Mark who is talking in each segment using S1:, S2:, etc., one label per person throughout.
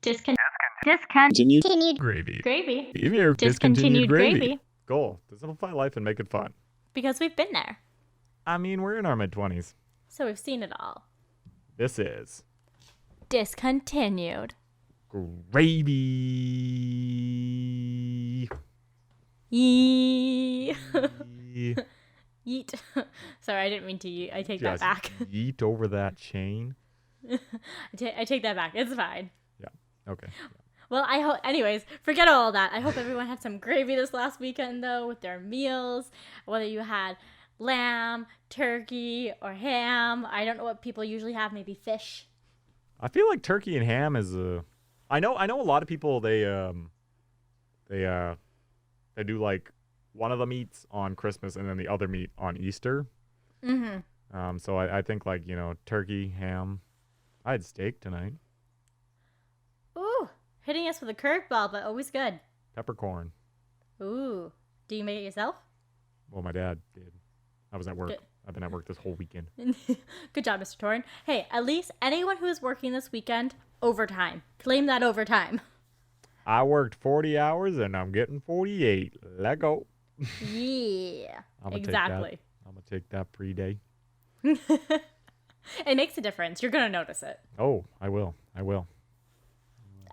S1: Discontinued
S2: Gravy.
S1: gravy.
S2: Even your
S1: Discontinued gravy.
S2: Goal. To simplify life and make it fun.
S1: Because we've been there.
S2: I mean, we're in our mid-20s.
S1: So we've seen it all.
S2: This is
S1: Discontinued.
S2: gravy.
S1: Yee.
S2: Yeet.
S1: Yeet. Sorry, I didn't mean to yeet. I take that back.
S2: Yeet over that chain.
S1: I take that back. It's fine.
S2: Yeah. Okay.
S1: Well, I hope. Anyways, forget all that. I hope everyone had some gravy this last weekend, though, with their meals. Whether you had lamb, turkey, or ham. I don't know what people usually have. Maybe fish.
S2: I feel like turkey and ham is a. I know a lot of people. They do like one of the meats on Christmas and then the other meat on Easter.
S1: Mm-hmm.
S2: So I think like turkey, ham. I had steak tonight.
S1: Ooh, hitting us with a curveball, but always good.
S2: Peppercorn.
S1: Ooh, do you make it yourself?
S2: Well, my dad did. I was at work.
S1: Good.
S2: I've been at work this whole weekend.
S1: Good job, Mr. Torn. Hey, at least anyone who is working this weekend, overtime. Claim that overtime.
S2: I worked 40 hours and I'm getting 48. Let go.
S1: Yeah,
S2: I'm
S1: exactly.
S2: gonna take that pre-day.
S1: It makes a difference. You're going to notice it.
S2: Oh, I will.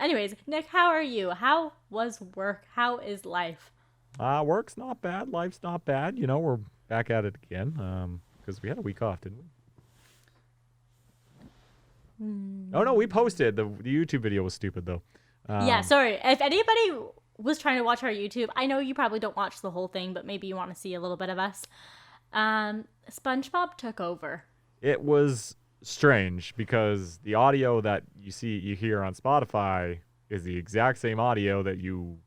S1: Anyways, Nick, how are you? How was work? How is life?
S2: Work's not bad. Life's not bad. We're back at it again. Because we had a week off, didn't we? Oh no, we posted. The YouTube video was stupid though.
S1: Yeah, sorry. If anybody was trying to watch our YouTube, I know you probably don't watch the whole thing, but maybe you want to see a little bit of us. SpongeBob took over.
S2: It was strange because the audio that you hear on Spotify is the exact same audio that you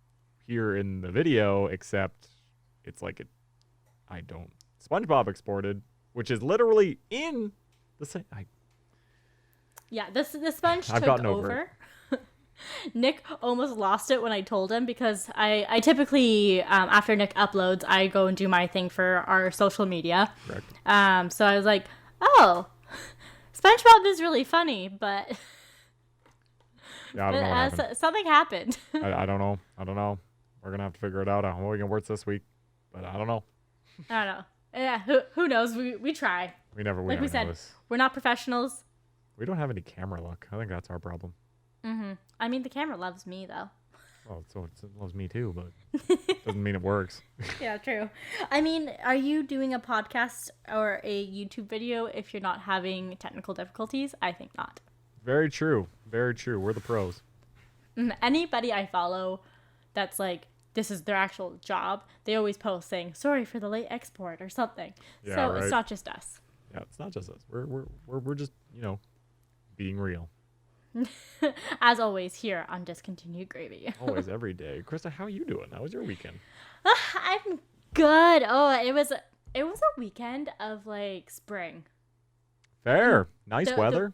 S2: hear in the video, except it's like SpongeBob exported, which is literally in the same.
S1: Yeah, the sponge
S2: I've
S1: took
S2: gotten
S1: over. Nick almost lost it when I told him because I typically, after Nick uploads, I go and do my thing for our social media.
S2: Correct.
S1: So I was like, oh, SpongeBob is really funny, but,
S2: Yeah, I don't know what happened.
S1: Something happened.
S2: I don't know. We're going to have to figure it out how we can work this week, but I don't know.
S1: I don't know. Yeah, who knows? We try.
S2: We never
S1: Like we said,
S2: know.
S1: we're not professionals.
S2: We don't have any camera luck. I think that's our problem.
S1: Mm-hmm. I mean, the camera loves me, though.
S2: Well, so it loves me too, but doesn't mean it works.
S1: Yeah, true. I mean, are you doing a podcast or a YouTube video if you're not having technical difficulties? I think not.
S2: Very true. Very true. We're the pros.
S1: Anybody I follow that's like, this is their actual job, they always post saying, sorry for the late export or something.
S2: Yeah,
S1: so
S2: right.
S1: It's not just us.
S2: Yeah, it's not just us. We're just, being real.
S1: As always, here on Discontinued Gravy.
S2: Always, every day. Krista, how are you doing? How was your weekend?
S1: I'm good. Oh, it was a weekend of like spring.
S2: Fair. Nice weather.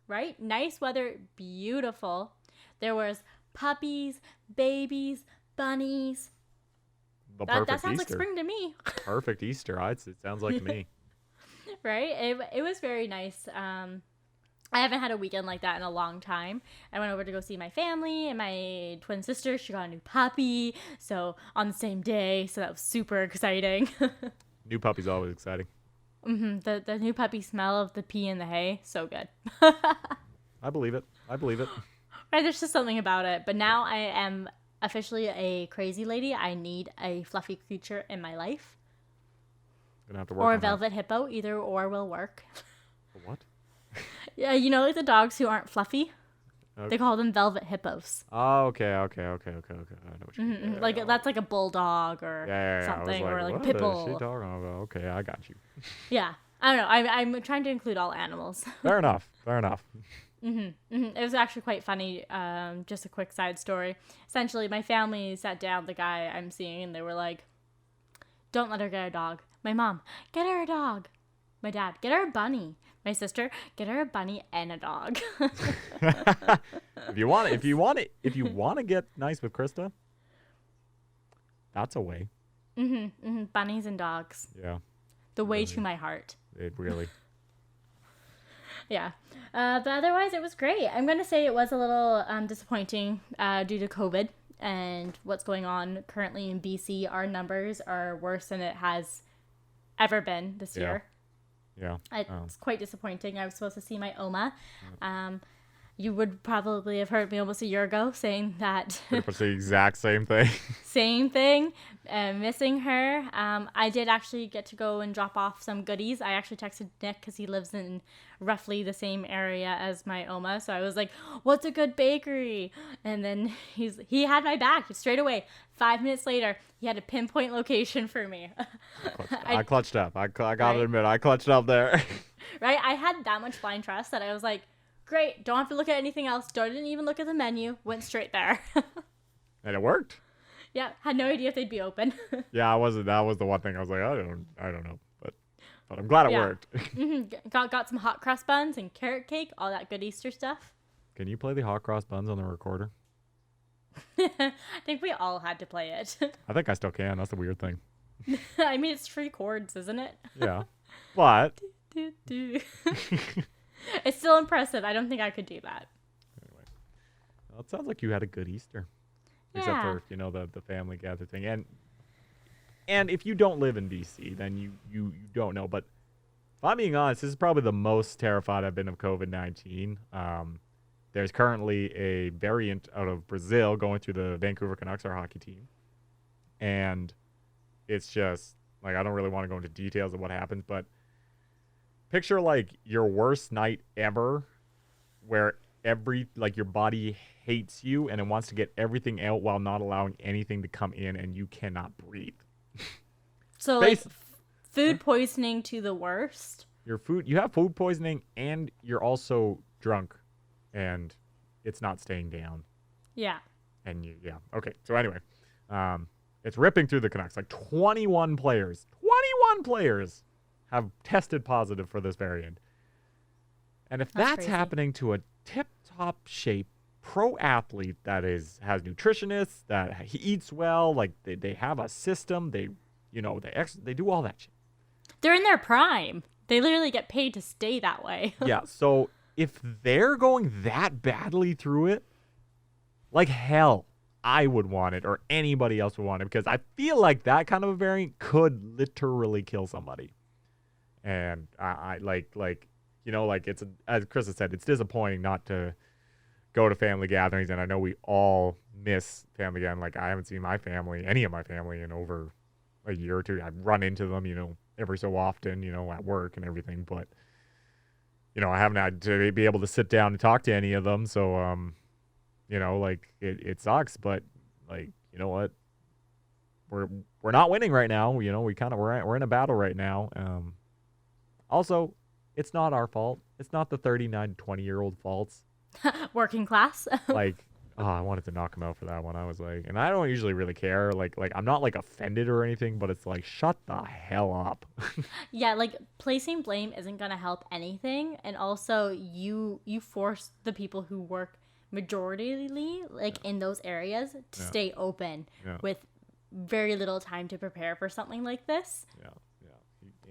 S1: Right? Nice weather. Beautiful. There was puppies, babies, bunnies. That sounds like spring to me.
S2: Perfect Easter. It sounds like to me.
S1: Right? It was very nice. I haven't had a weekend like that in a long time. I went over to go see my family and my twin sister. She got a new puppy. So on the same day. So that was super exciting.
S2: New puppy's always exciting.
S1: Mm-hmm. The new puppy smell of the pee and the hay. So good.
S2: I believe it. Right,
S1: there's just something about it. But now I am officially a crazy lady. I need a fluffy creature in my life.
S2: Gonna have to work
S1: or
S2: on
S1: a velvet hippo. Either or will work.
S2: What?
S1: Yeah, like the dogs who aren't fluffy.
S2: Okay.
S1: They call them velvet hippos.
S2: Oh, okay. I know what you mean.
S1: Like that's like a bulldog or something, or like a pit bull.
S2: What is she talking about? Okay, I got you.
S1: Yeah, I don't know. I'm trying to include all animals.
S2: Fair enough.
S1: It was actually quite funny. Just a quick side story. Essentially, my family sat down the guy I'm seeing, and they were like, "Don't let her get a dog." My mom, "Get her a dog." My dad, "Get her a bunny." My sister, "Get her a bunny and a dog."
S2: If you want to get nice with Krista, that's a way.
S1: Bunnies and dogs.
S2: Yeah.
S1: The way to my heart.
S2: It really.
S1: Yeah. But otherwise, it was great. I'm going to say it was a little disappointing due to COVID and what's going on currently in BC. Our numbers are worse than it has ever been this year.
S2: Yeah.
S1: It's quite disappointing. I was supposed to see my Oma. You would probably have heard me almost a year ago saying that.
S2: Pretty much the exact same thing.
S1: Same thing. Missing her. I did actually get to go and drop off some goodies. I actually texted Nick because he lives in roughly the same area as my Oma. So I was like, what's a good bakery? And then he had my back straight away. 5 minutes later, he had a pinpoint location for me.
S2: I clutched up. I gotta admit, I clutched up there.
S1: Right? I had that much blind trust that I was like, great, don't have to look at anything else. Didn't even look at the menu. Went straight there.
S2: And it worked.
S1: Yeah, had no idea if they'd be open.
S2: Yeah, I wasn't. That was the one thing I was like, I don't know, but I'm glad it worked.
S1: Got some hot cross buns and carrot cake, all that good Easter stuff.
S2: Can you play the hot cross buns on the recorder?
S1: I think we all had to play it.
S2: I think I still can. That's the weird thing.
S1: I mean, it's 3 chords, isn't it?
S2: Yeah, but
S1: it's still impressive. I don't think I could do that.
S2: Anyway, well, it sounds like you had a good Easter. Except for, the family gather thing. And if you don't live in BC, then you don't know. But if I'm being honest, this is probably the most terrified I've been of COVID-19. There's currently a variant out of Brazil going through the Vancouver Canucks, our hockey team. And it's just, like, I don't really want to go into details of what happens, but picture, like, your worst night ever where your body hates you and it wants to get everything out while not allowing anything to come in and you cannot breathe.
S1: So like food poisoning to the worst.
S2: You have food poisoning and you're also drunk and it's not staying down.
S1: Yeah.
S2: And okay. So anyway, it's ripping through the Canucks. Like 21 players have tested positive for this variant. And if that's happening to a tip-top shape pro athlete that has nutritionists, that he eats well, like they have a system, they do all that shit.
S1: They're in their prime. They literally get paid to stay that way.
S2: Yeah, so if they're going that badly through it, like hell, I would want it, or anybody else would want it, because I feel like that kind of a variant could literally kill somebody. And I it's, as Chris has said, it's disappointing not to go to family gatherings, and I know we all miss family gatherings. Like, I haven't seen any of my family in over a year or two. I've run into them, every so often, at work and everything, but, I haven't had to be able to sit down and talk to any of them, so, it sucks, but, you know what? We're not winning right now, we're in a battle right now, also, it's not our fault. It's not the 39 to 20-year-old faults.
S1: Working class.
S2: I wanted to knock him out for that one. I was like, and I don't usually really care. Like I'm not like offended or anything, but it's like, shut the hell up.
S1: Yeah, like placing blame isn't gonna help anything, and also you force the people who work majoritarily in those areas to stay open with very little time to prepare for something like this.
S2: Yeah.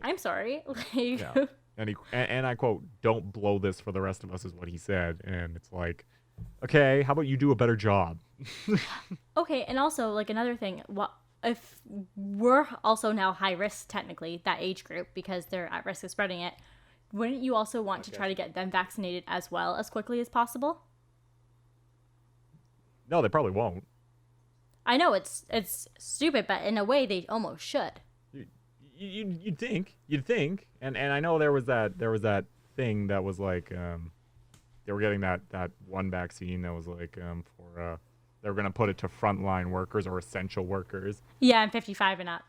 S1: I'm sorry.
S2: And I quote, "Don't blow this for the rest of us," is what he said. And it's like, okay, how about you do a better job?
S1: Okay, and also another thing, if we're also now high risk technically, that age group, because they're at risk of spreading it, wouldn't you also want to try to get them vaccinated as well as quickly as possible?
S2: No, they probably won't.
S1: I know it's stupid, but in a way they almost should.
S2: You'd think, and I know there was that thing that was like, they were getting that one vaccine that was like, for they were gonna put it to frontline workers or essential workers.
S1: Yeah, I'm 55 and up.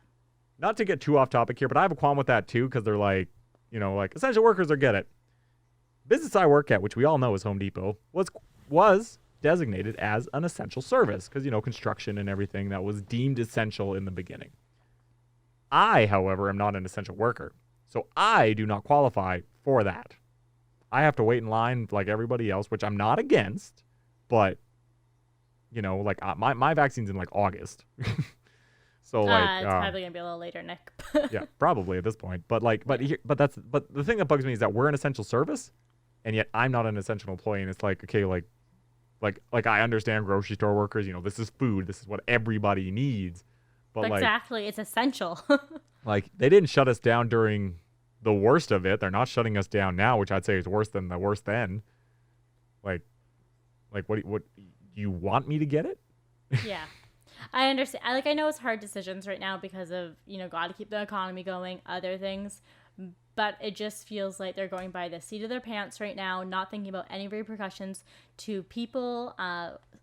S2: Not to get too off topic here, but I have a qualm with that too, because they're like, essential workers are get it. Business I work at, which we all know is Home Depot, was designated as an essential service because construction and everything that was deemed essential in the beginning. I, however, am not an essential worker, so I do not qualify for that. I have to wait in line like everybody else, which I'm not against, but, my vaccine's in, August. So,
S1: it's probably going to be a little later, Nick.
S2: Yeah, probably at this point. But the thing that bugs me is that we're an essential service, and yet I'm not an essential employee. And it's like, okay, like I understand grocery store workers, this is food, this is what everybody needs, but
S1: exactly, it's essential.
S2: like they didn't shut us down during the worst of it. They're not shutting us down now, which I'd say is worse than the worst then. Like what you want me to get it?
S1: Yeah. I understand. I know it's hard decisions right now because of, got to keep the economy going, other things. But it just feels like they're going by the seat of their pants right now, not thinking about any repercussions to people,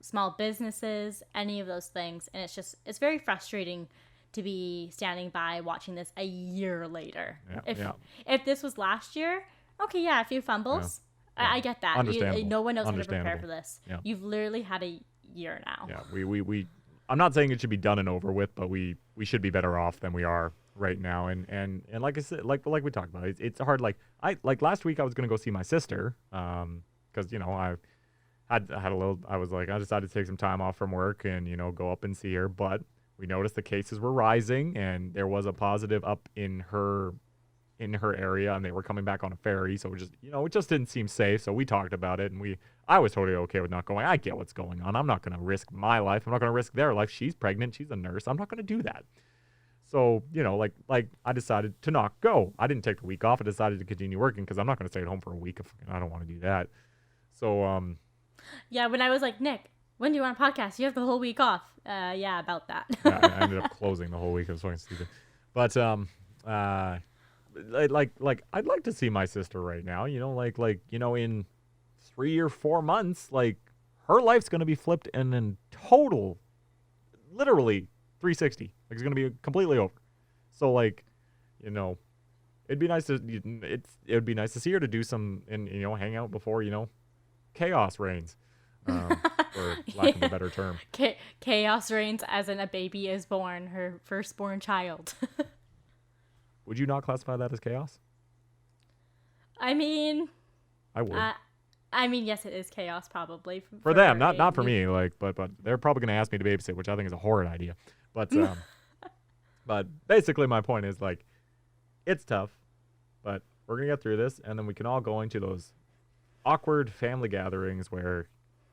S1: small businesses, any of those things. And it's very frustrating to be standing by watching this a year later. If this was last year, okay, yeah, a few fumbles. Yeah. I get that. No one knows how to prepare for this. Yeah. You've literally had a year now.
S2: Yeah, we I'm not saying it should be done and over with, but we should be better off than we are right now. And like I said, like we talked about, it's hard. Like last week I was gonna go see my sister, because I decided to take some time off from work and go up and see her, but we noticed the cases were rising and there was a positive up in her area, and they were coming back on a ferry, so it just didn't seem safe. So we talked about it, and I was totally okay with not going. I get what's going on. I'm not going to risk my life. I'm not going to risk their life. She's pregnant. She's a nurse. I'm not going to do that. So, like I decided to not go. I didn't take the week off. I decided to continue working because I'm not going to stay at home for a week if I don't want to do that. So,
S1: yeah, when I was like, Nick, when do you want a podcast? You have the whole week off. Yeah, about that.
S2: Yeah, I ended up closing the whole week. I was fucking stupid. But, like I'd like to see my sister right now, in 3 or 4 months, like her life's going to be flipped in total, literally 360. Like it's going to be completely over. So it'd be nice to see her to do some and hang out before chaos reigns, for lack of a better term.
S1: Chaos reigns as in a baby is born, her firstborn child.
S2: Would you not classify that as chaos?
S1: I mean,
S2: I would.
S1: Yes, it is chaos probably
S2: for them, not for me. But they're probably gonna ask me to babysit, which I think is a horrid idea. But but basically, my point is it's tough, but we're gonna get through this, and then we can all go into those awkward family gatherings where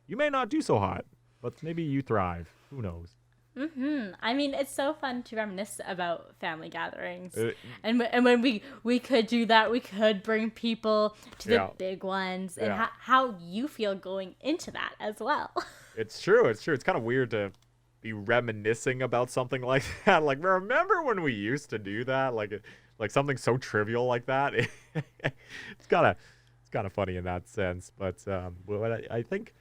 S2: you may not do so hot, but maybe you thrive. Who knows?
S1: It's so fun to reminisce about family gatherings, and when we could do that, we could bring people to the big ones, and how you feel going into that as well.
S2: It's true. It's kind of weird to be reminiscing about something like that. Like, remember when we used to do that? Like something so trivial like that. It's kind of funny in that sense. But I think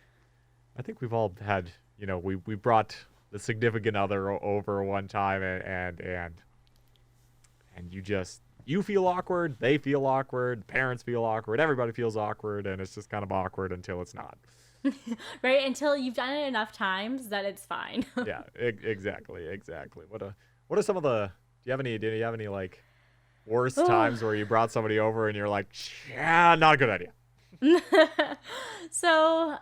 S2: we've all had we brought the significant other over one time, and you feel awkward, they feel awkward, parents feel awkward, everybody feels awkward, and it's just kind of awkward until it's not.
S1: Right, until you've done it enough times that it's fine.
S2: Yeah, exactly. What are some of the? Do you have any like worst times where you brought somebody over and you're like, yeah, not a good idea?
S1: So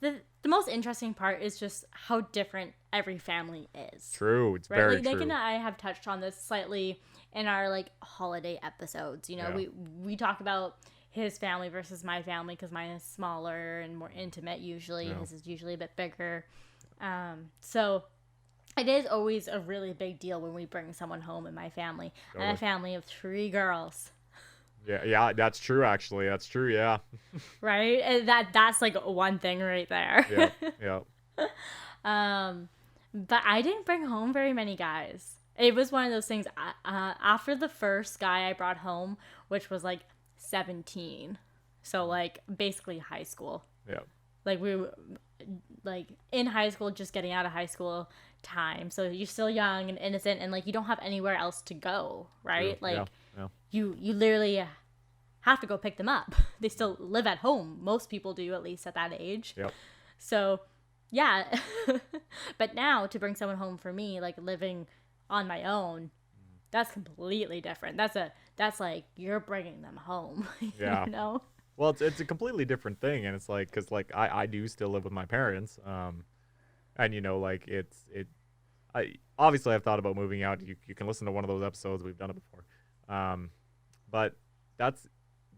S1: the most interesting part is just how different every family is.
S2: True, it's right? Very true.
S1: Nick and I have touched on this slightly in our holiday episodes. We talk about his family versus my family because mine is smaller and more intimate usually. Yeah. His is usually a bit bigger. So it is always a really big deal when we bring someone home in my family. Totally. And a family of 3 girls.
S2: Yeah, that's true. Actually, that's true. Yeah.
S1: Right, and that's one thing right there.
S2: Yeah.
S1: But I didn't bring home very many guys. It was one of those things. After the first guy I brought home, which was 17, so basically high school.
S2: Yeah.
S1: We were in high school, just getting out of high school time. So you're still young and innocent, and you don't have anywhere else to go, right?
S2: True.
S1: You literally have to go pick them up. They still live at home. Most people do, at least at that age.
S2: Yep.
S1: So, yeah. But now to bring someone home for me, living on my own, that's completely different. That's you're bringing them home.
S2: Yeah.
S1: You know?
S2: Well, it's a completely different thing, and it's because I do still live with my parents, and I obviously I've thought about moving out. You can listen to one of those episodes. We've done it before. But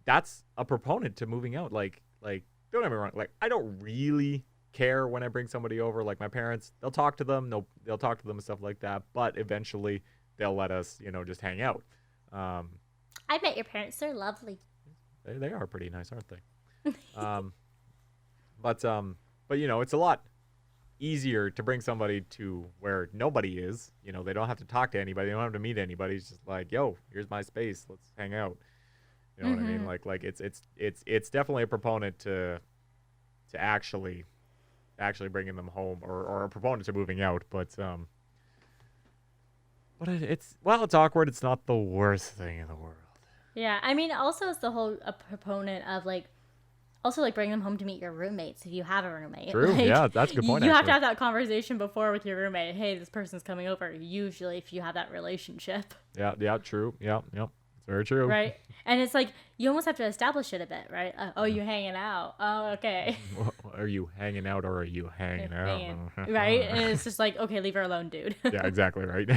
S2: that's a proponent to moving out. Like don't get me wrong. Like I don't really care when I bring somebody over. Like my parents, they'll talk to them. They'll talk to them and stuff like that. But eventually, they'll let us, just hang out.
S1: I met your parents. They're lovely.
S2: They are pretty nice, aren't they? But it's a lot easier to bring somebody to where nobody is. They don't have to talk to anybody. They don't have to meet anybody. It's just like, yo, here's my space. Let's hang out. You know what I mean? Like it's definitely a proponent to actually bringing them home, or a proponent to moving out. But it's awkward. It's not the worst thing in the world.
S1: Yeah, I mean, also it's the whole a proponent of also bring them home to meet your roommates if you have a roommate.
S2: True. Yeah, that's a good point.
S1: You have to have that conversation before with your roommate. Hey, this person's coming over. Usually, if you have that relationship.
S2: Yeah. True. Yeah. It's very true.
S1: Right, and it's like you almost have to establish it a bit, right? You hanging out? Oh, okay.
S2: Are you hanging out or are you hanging out?
S1: Right, and it's just like, okay, leave her alone, dude.
S2: Yeah, exactly right.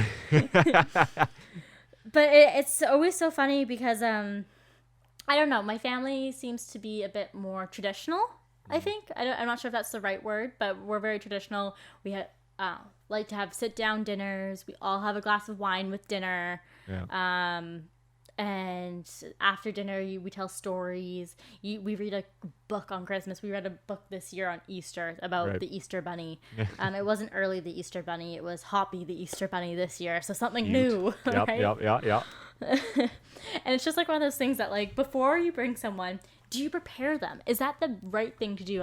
S1: But it's always so funny because I don't know. My family seems to be a bit more traditional. I think I'm not sure if that's the right word, but we're very traditional. We like to have sit down dinners. We all have a glass of wine with dinner.
S2: Yeah.
S1: And after dinner, we tell stories. We read a book on Christmas. We read a book this year on Easter about the Easter Bunny. It wasn't Early the Easter Bunny. It was Hoppy the Easter Bunny this year. So something new.
S2: Yep,
S1: right?
S2: Yep.
S1: And it's just like one of those things that before you bring someone, do you prepare them? Is that the right thing to do?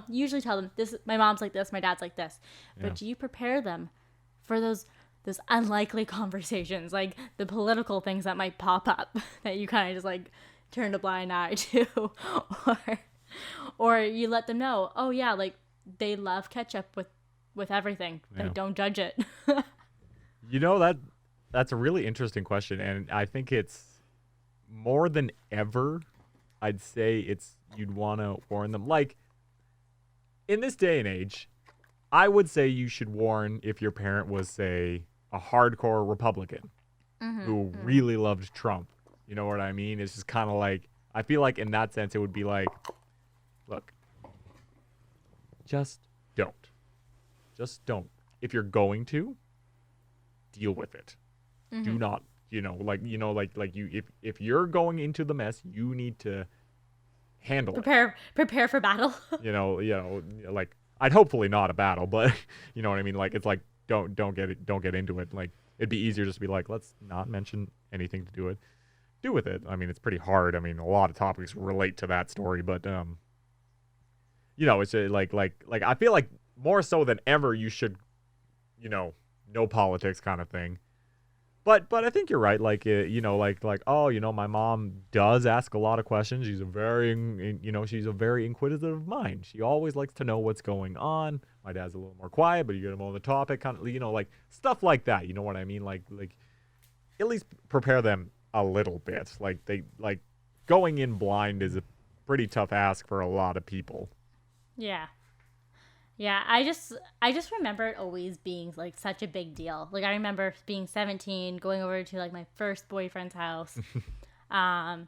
S1: Usually tell them this. My mom's like this. My dad's like this. But do you prepare them for those unlikely conversations, like the political things that might pop up that you kind of just turn a blind eye to, or you let them know, oh yeah, they love ketchup with everything. Don't judge it.
S2: That's a really interesting question, and I think it's more than ever. I'd say you'd want to warn them. Like in this day and age, I would say you should warn if your parent was, say, a hardcore Republican who really loved Trump. You know what I mean? It's just kind of I feel like in that sense it would be like, look, just don't. If you're going to, deal with it. Do not, if you're going into the mess, you need to handle
S1: it. Prepare for battle.
S2: I'd hopefully not a battle, but you know what I mean? It's don't get into it. It'd be easier just to be let's not mention anything to do with it. I mean, it's pretty hard. I mean, a lot of topics relate to that story, but it's I feel like more so than ever you should, no politics kind of thing. But I think you're right. My mom does ask a lot of questions. She's a very inquisitive mind. She always likes to know what's going on. My dad's a little more quiet, but you get him on the topic, kind of, stuff like that. You know what I mean? At least prepare them a little bit. Going in blind is a pretty tough ask for a lot of people.
S1: Yeah. Yeah, I just remember it always being such a big deal. I remember being 17, going over to my first boyfriend's house, and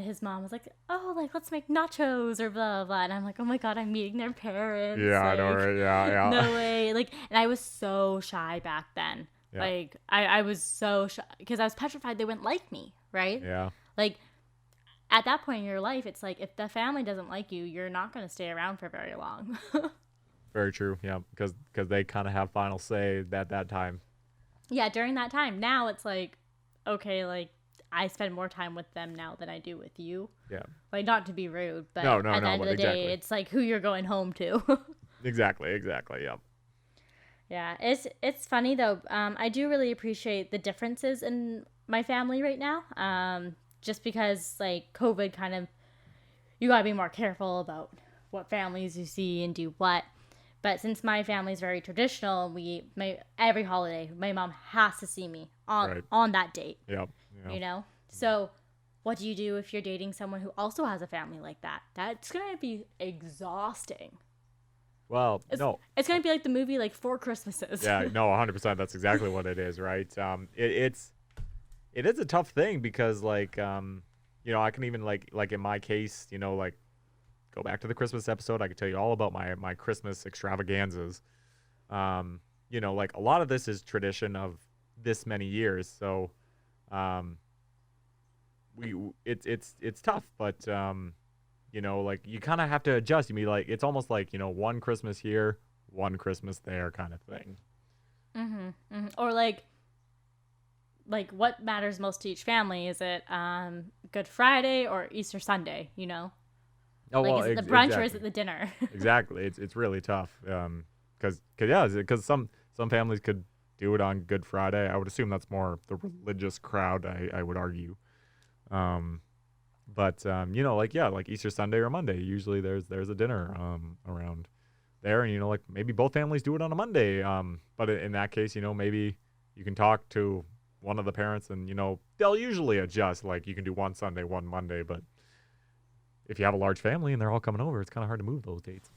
S1: his mom was like, "Oh, let's make nachos or blah blah." And I'm like, "Oh my god, I'm meeting their parents."
S2: Yeah, I know, right? Yeah.
S1: No way. And I was so shy back then. Yeah. I was so shy because I was petrified they wouldn't like me, right?
S2: Yeah.
S1: At that point in your life, it's if the family doesn't like you, you're not going to stay around for very long.
S2: Very true, yeah, because they kind of have final say at that time.
S1: Yeah, during that time. Now it's okay, I spend more time with them now than I do with you.
S2: Yeah.
S1: Not to be rude, but
S2: no,
S1: at the end of the day, it's who you're going home to.
S2: Exactly, yeah.
S1: Yeah, it's funny though. I do really appreciate the differences in my family right now. Just because COVID kind of, you gotta be more careful about what families you see and do what. But since my family's very traditional, every holiday, my mom has to see me on that date.
S2: Yep.
S1: So what do you do if you're dating someone who also has a family like that? That's going to be exhausting.
S2: Well, no.
S1: It's going to be like the movie, 4 Christmases.
S2: Yeah, no, 100%. That's exactly what it is, right? It is a tough thing because, I can even like in my case, like go back to the Christmas episode. I could tell you all about my Christmas extravaganzas. Like a lot of this is tradition of this many years. So, um, it's tough, but like you kind of have to adjust. You mean like it's almost like one Christmas here, one Christmas there kind of thing.
S1: Or like what matters most to each family? Is it Good Friday or Easter Sunday?
S2: Oh
S1: Like
S2: well,
S1: is it the brunch
S2: exactly.
S1: or is it the dinner?
S2: Exactly. It's really tough. Because some families could do it on Good Friday. I would assume that's more the religious crowd. I would argue. Um, like Easter Sunday or Monday. Usually there's a dinner around there, and like maybe both families do it on a Monday. But in that case, maybe you can talk to one of the parents, and they'll usually adjust. Like you can do one Sunday, one Monday, but if you have a large family and they're all coming over, it's kind of hard to move those dates.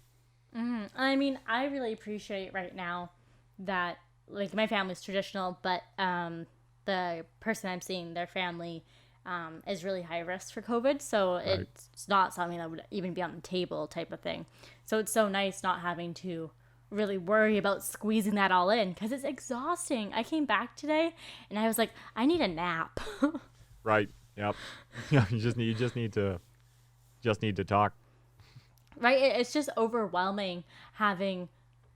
S1: I mean, I really appreciate right now that like my family's traditional, but the person I'm seeing, their family, is really high risk for COVID, so
S2: Right.
S1: it's not something that would even be on the table type of thing. So it's so nice not having to really worry about squeezing that all in because it's exhausting. I came back today and I was like, I need a nap.
S2: Right. Yep. Yeah. You just need to talk.
S1: Right? It's just overwhelming having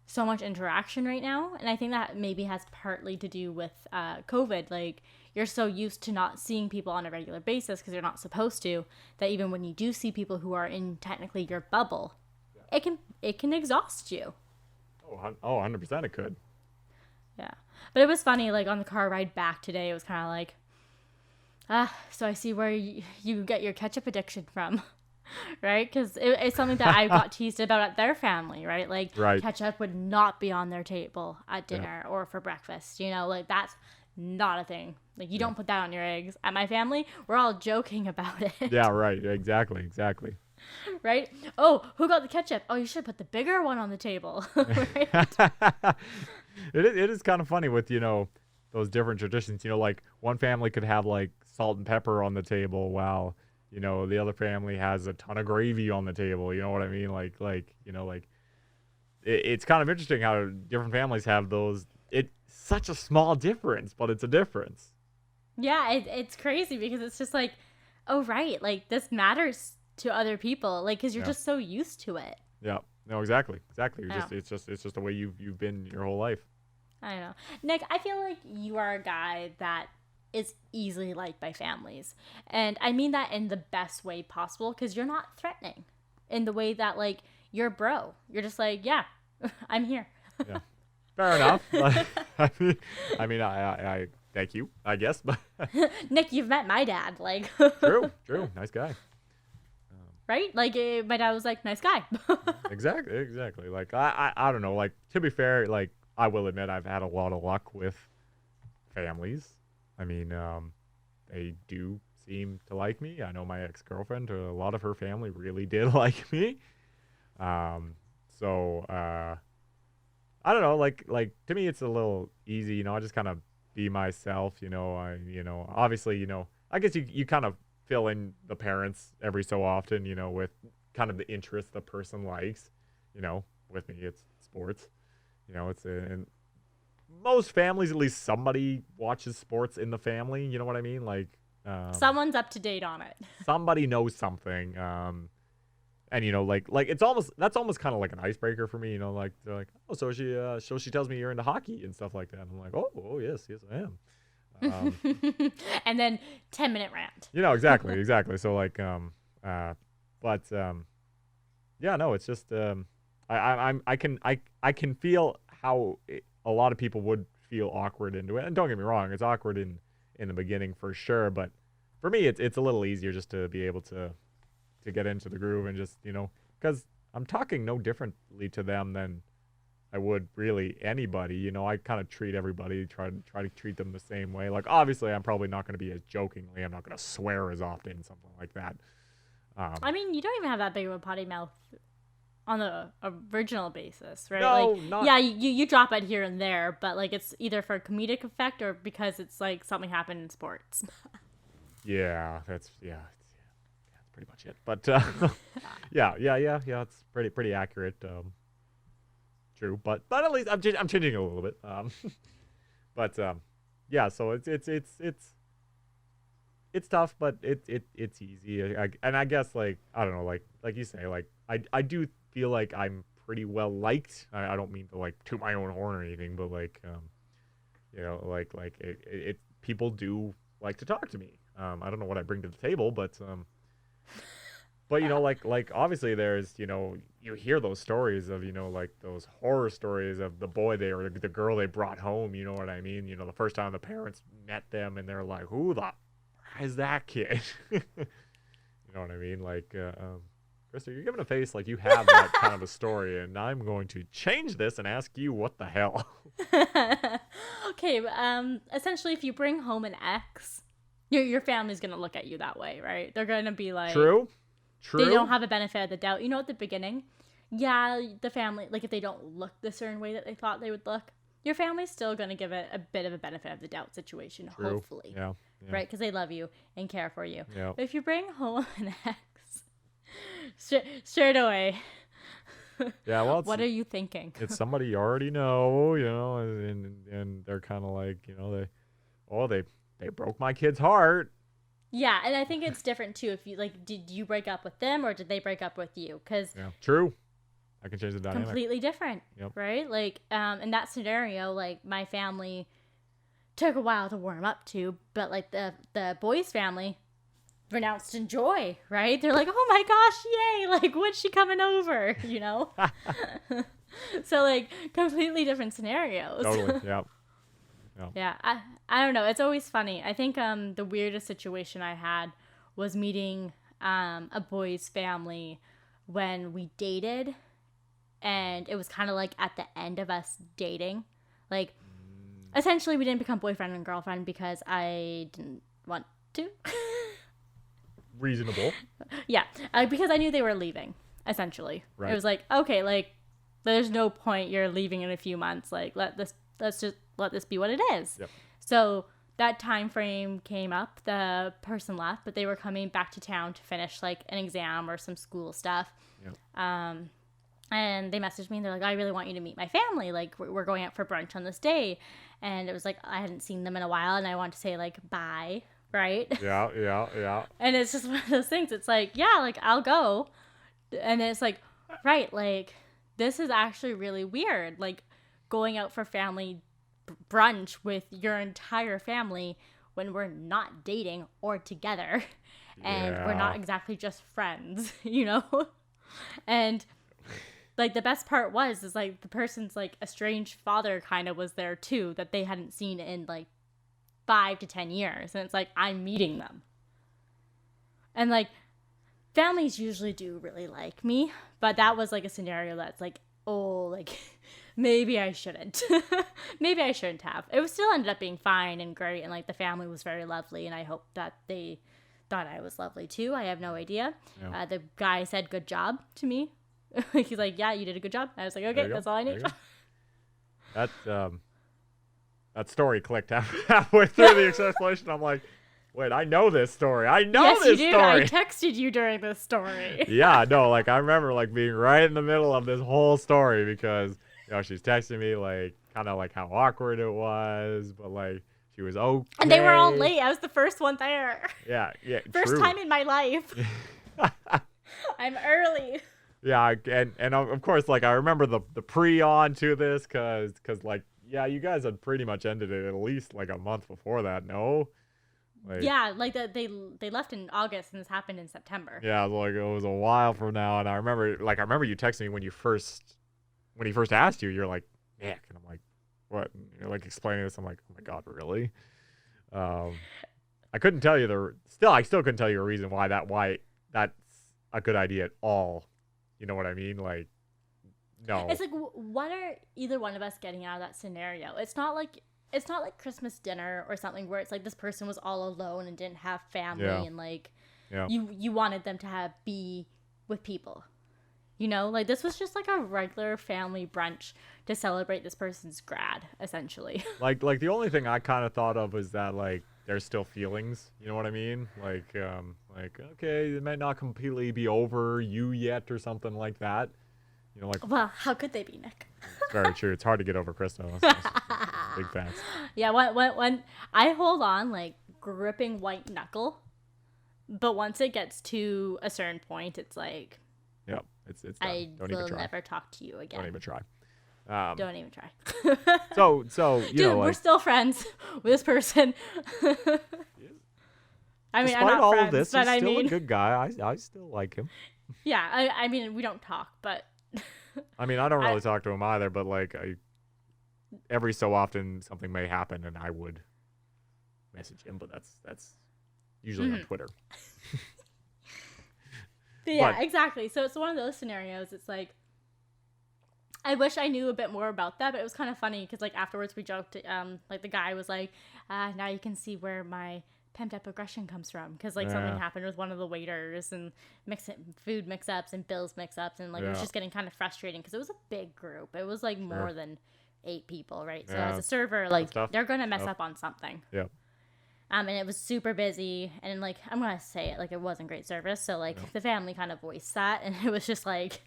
S1: so much interaction right now. And I think that maybe has partly to do with COVID. Like, you're so used to not seeing people on a regular basis because you're not supposed to, that even when you do see people who are in technically your bubble, it can exhaust you.
S2: Oh, 100% it could.
S1: Yeah. But it was funny, like, on the car ride back today, it was kind of like, so I see where you get your ketchup addiction from. Right? Because it's something that I got teased about at their family, right? Like,
S2: Right.
S1: ketchup would not be on their table at dinner or for breakfast. Like, that's not a thing. Like, you don't put that on your eggs. At my family, we're all joking about it.
S2: Yeah, right. Exactly.
S1: Right? Oh, who got the ketchup? Oh, you should put the bigger one on the table. Right?
S2: It is kind of funny with, those different traditions. Like one family could have like salt and pepper on the table while, the other family has a ton of gravy on the table. You know what I mean? It's kind of interesting how different families have those. It's such a small difference, but it's a difference.
S1: Yeah, it's crazy because it's just like, oh, right. Like, this matters to other people. Like, because you're
S2: Yeah.
S1: just so used to it.
S2: Yeah. No, exactly.
S1: Yeah.
S2: It's just the way you've been your whole life.
S1: I don't know. Nick, I feel like you are a guy that is easily liked by families. And I mean that in the best way possible because you're not threatening in the way that, like, you're bro. You're just like, yeah, I'm here.
S2: Yeah. Fair enough. I thank you, I guess, but
S1: Nick, you've met my dad. Like,
S2: true. Nice guy.
S1: right? Like, my dad was like, nice guy.
S2: Exactly. Like, I don't know. Like, to be fair, like, I will admit I've had a lot of luck with families. I mean, they do seem to like me. I know my ex-girlfriend, a lot of her family really did like me. So, I don't know. Like to me, it's a little easy. I just kind of be myself. Obviously, I guess you kind of fill in the parents every so often. With kind of the interest the person likes. With me, it's sports. And most families, at least somebody watches sports in the family. You know what I mean? Like,
S1: Someone's up to date on it.
S2: somebody knows something. And that's almost kind of like an icebreaker for me. Like they're like, oh, so she tells me you're into hockey and stuff like that. I'm like, oh yes I am.
S1: And then 10-minute rant.
S2: Exactly. So like, yeah, no, it's just I can feel how a lot of people would feel awkward into it. And don't get me wrong, it's awkward in the beginning for sure. But for me, it's a little easier just to be able to get into the groove and just, because I'm talking no differently to them than I would really anybody. I kind of treat everybody, try to treat them the same way. Like, obviously, I'm probably not going to be as jokingly. I'm not going to swear as often, something like that.
S1: I mean, you don't even have that big of a potty mouth on the original basis, right?
S2: No,
S1: like,
S2: not.
S1: Yeah, you drop it here and there, but like it's either for comedic effect or because it's like something happened in sports.
S2: Yeah, that's pretty much it. But yeah, it's pretty accurate. True, but at least I'm changing it a little bit. But yeah, so it's tough, but it's easy. And I guess like I don't know, like you say, like I do feel like I'm pretty well liked. I don't mean to like toot my own horn or anything, but like you know, like it people do like to talk to me. I don't know what I bring to the table, but you know, like obviously there's, you know, you hear those stories of, you know, like those horror stories of the boy they or the girl they brought home, you know what I mean? You know, the first time the parents met them and they're like, who the is that kid? You know what I mean? Like, Krista, you're giving a face like you have that kind of a story, and I'm going to change this and ask you what the hell.
S1: Okay, essentially, if you bring home an ex, your family's gonna look at you that way, right? They're gonna be like,
S2: True.
S1: They don't have a benefit of the doubt. You know, at the beginning, yeah, the family, like if they don't look the certain way that they thought they would look, your family's still gonna give it a bit of a benefit of the doubt situation,
S2: True.
S1: hopefully.
S2: Yeah.
S1: Right, because they love you and care for you.
S2: Yeah.
S1: But if you bring home an ex, straight away.
S2: Yeah, well,
S1: what are you thinking?
S2: It's somebody you already know, you know, and they're kind of like, you know, they broke my kid's heart.
S1: Yeah, and I think it's different too. If you like, did you break up with them or did they break up with you? Because
S2: True. I can change the dynamic.
S1: Completely different.
S2: Yep.
S1: Right? Like, in that scenario, like my family took a while to warm up to, but like the boys' family pronounced in joy, right? They're like, oh my gosh, yay! Like, when's she coming over? You know? So like completely different scenarios.
S2: Totally. Yeah.
S1: Yeah. I don't know. It's always funny. I think the weirdest situation I had was meeting a boy's family when we dated, and it was kind of like at the end of us dating, like. Essentially, we didn't become boyfriend and girlfriend because I didn't want to.
S2: Reasonable.
S1: Yeah, because I knew they were leaving, essentially.
S2: Right.
S1: It was like, okay, like, there's no point, you're leaving in a few months. Like, let's just let this be what it is.
S2: Yep.
S1: So that time frame came up, the person left, but they were coming back to town to finish, like, an exam or some school stuff.
S2: Yep.
S1: And they messaged me and they're like, I really want you to meet my family. Like, we're going out for brunch on this day. And it was like, I hadn't seen them in a while and I wanted to say, like, bye, right?
S2: Yeah.
S1: And it's just one of those things. It's like, yeah, like, I'll go. And it's like, right, like, this is actually really weird. Like, going out for family brunch with your entire family when we're not dating or together. And we're not exactly just friends, you know? And like the best part is like the person's like estranged father kind of was there too, that they hadn't seen in like 5 to 10 years. And it's like, I'm meeting them. And like families usually do really like me, but that was like a scenario that's like, oh, like maybe I shouldn't. Maybe I shouldn't have. It was still ended up being fine and great. And like the family was very lovely. And I hope that they thought I was lovely too. I have no idea.
S2: Yeah.
S1: The guy said good job to me. He's like, yeah, you did a good job. I was like, okay, that's all I need.
S2: That story clicked halfway through the explanation. I'm like, wait, I know this story. I know
S1: yes,
S2: this
S1: you do.
S2: story.
S1: I texted you during this story.
S2: Yeah, no, like I remember like being right in the middle of this whole story because, you know, she's texting me like kind of like how awkward it was, but like she was okay.
S1: And they were all late. I was the first one there.
S2: Yeah,
S1: First
S2: true.
S1: time in my life. I'm early.
S2: Yeah, and of course, like I remember the pre-on to this because like, yeah, you guys had pretty much ended it at least like a month before that, no? Like,
S1: yeah, like they left in August and this happened in September.
S2: Yeah, like it was a while from now, and I remember you texting me when he first asked you, you're like, Nick, and I'm like, what? And you're like explaining this, I'm like, oh my god, really? I couldn't tell you I still couldn't tell you a reason why that's a good idea at all. You know what I mean? Like, no.
S1: It's like, what are either one of us getting out of that scenario? It's not like Christmas dinner or something where it's like this person was all alone and didn't have family and like you wanted them to be with people. You know, like this was just like a regular family brunch to celebrate this person's grad, essentially.
S2: Like the only thing I kind of thought of was that like there's still feelings. You know what I mean? Like Like, okay, it might not completely be over you yet or something like that. You know, like,
S1: Well, how could they be, Nick?
S2: it's very true. It's hard to get over Krysta. That's big facts.
S1: Yeah, when I hold on like gripping white knuckle, but once it gets to a certain point, it's like
S2: Yep, it's done.
S1: I
S2: Don't
S1: will
S2: even try.
S1: never talk to you again.
S2: Don't even try.
S1: Don't even try.
S2: So you
S1: Dude,
S2: know,
S1: we're
S2: like,
S1: still friends with this person. I mean, I'm
S2: despite
S1: not
S2: all
S1: friends,
S2: of this,
S1: but
S2: he's
S1: I
S2: still
S1: mean,
S2: a good guy. I still like him.
S1: yeah. I mean, we don't talk, but
S2: I mean, I don't really talk to him either, but like every so often something may happen and I would message him, but that's usually on Twitter.
S1: But yeah, exactly. So it's one of those scenarios. It's like, I wish I knew a bit more about that, but it was kind of funny because like afterwards we joked, like the guy was like, now you can see where my pent up aggression comes from, because like something happened with one of the waiters and food mix ups and bills mix ups, and like it was just getting kind of frustrating because it was a big group. It was like more than 8 people, right? So as a server, like they're gonna mess up on something.
S2: Yeah.
S1: And it was super busy, and like I'm gonna say it, like it wasn't great service. So like the family kind of voiced that, and it was just like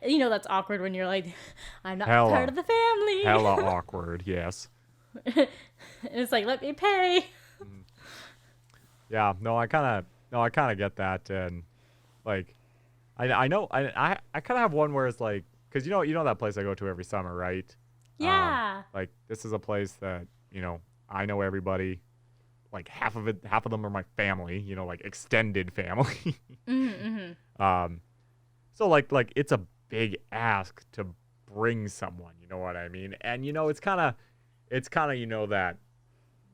S1: you know, that's awkward when you're like, I'm not part of the family.
S2: Hella awkward, yes.
S1: And it's like, let me pay.
S2: Yeah, no, I kind of get that, and like, I know, I kind of have one where it's like, because you know that place I go to every summer, right?
S1: Yeah.
S2: Like this is a place that, you know, I know everybody. Like half of them are my family, you know, like extended family. So like it's a big ask to bring someone, you know what I mean? And you know, it's kind of you know that,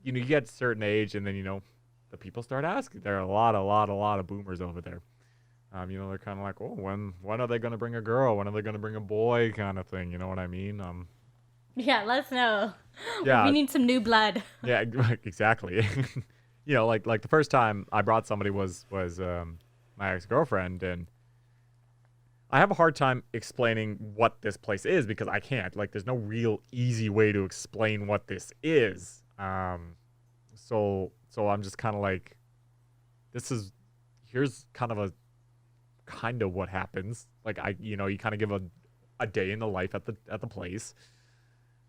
S2: you know, you get a certain age and then, you know, the people start asking. There are a lot of boomers over there. You know, they're kind of like, oh, when are they gonna bring a girl? When are they gonna bring a boy? Kind of thing. You know what I mean?
S1: Yeah, let us know.
S2: Yeah,
S1: we need some new blood.
S2: Yeah, exactly. You know, like the first time I brought somebody was my ex-girlfriend, and I have a hard time explaining what this place is because I can't. Like, there's no real easy way to explain what this is. So I'm just kind of like, here's kind of what happens. Like you know, you kind of give a day in the life at the place.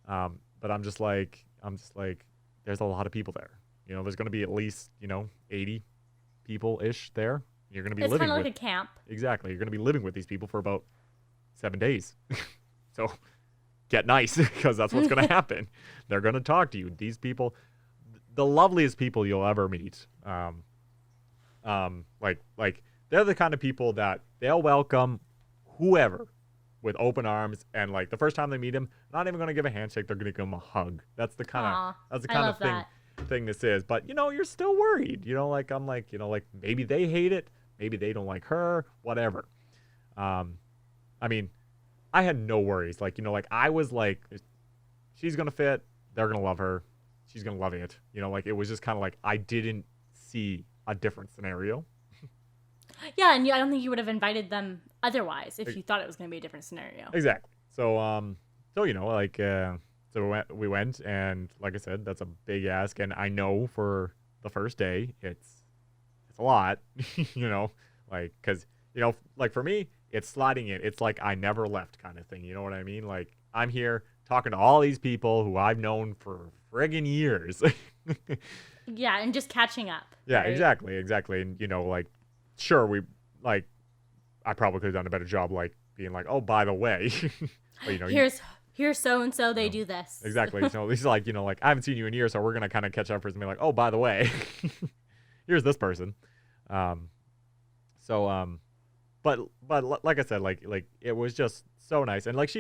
S2: But I'm just like, there's a lot of people there. You know, there's going to be at least, you know, 80 people-ish there. You're going to be living with. It's
S1: kind of like a camp.
S2: Exactly. You're going to be living with these people for about 7 days. So get nice, because that's what's going to happen. They're going to talk to you. These people, the loveliest people you'll ever meet. Like they're the kind of people that they'll welcome whoever with open arms, and like the first time they meet him, not even going to give a handshake, they're going to give him a hug. That's the kind of thing this is. But you know, you're still worried, you know, like I'm like, you know, like maybe they hate it, maybe they don't like her, whatever. I mean, I had no worries. Like, you know, like I was like, she's going to fit, they're going to love her, she's going to love it. You know, like it was just kind of like, I didn't see a different scenario.
S1: Yeah, and I don't think you would have invited them otherwise if you thought it was going to be a different scenario.
S2: Exactly. So, so you know, like, so we went, and like I said, that's a big ask, and I know for the first day, it's a lot, you know, like, because, you know, like for me, it's sliding in. It's like I never left kind of thing. You know what I mean? Like I'm here talking to all these people who I've known for friggin' years.
S1: Yeah, and just catching up.
S2: Yeah,
S1: right?
S2: exactly. And, you know, like, sure, I probably could have done a better job, like, being like, oh, by the way. But, you know,
S1: here's so-and-so, they do this.
S2: Exactly. So he's like, you know, like, I haven't seen you in years, so we're going to kind of catch up first and be like, oh, by the way, here's this person. But like I said, like it was just so nice. And, like,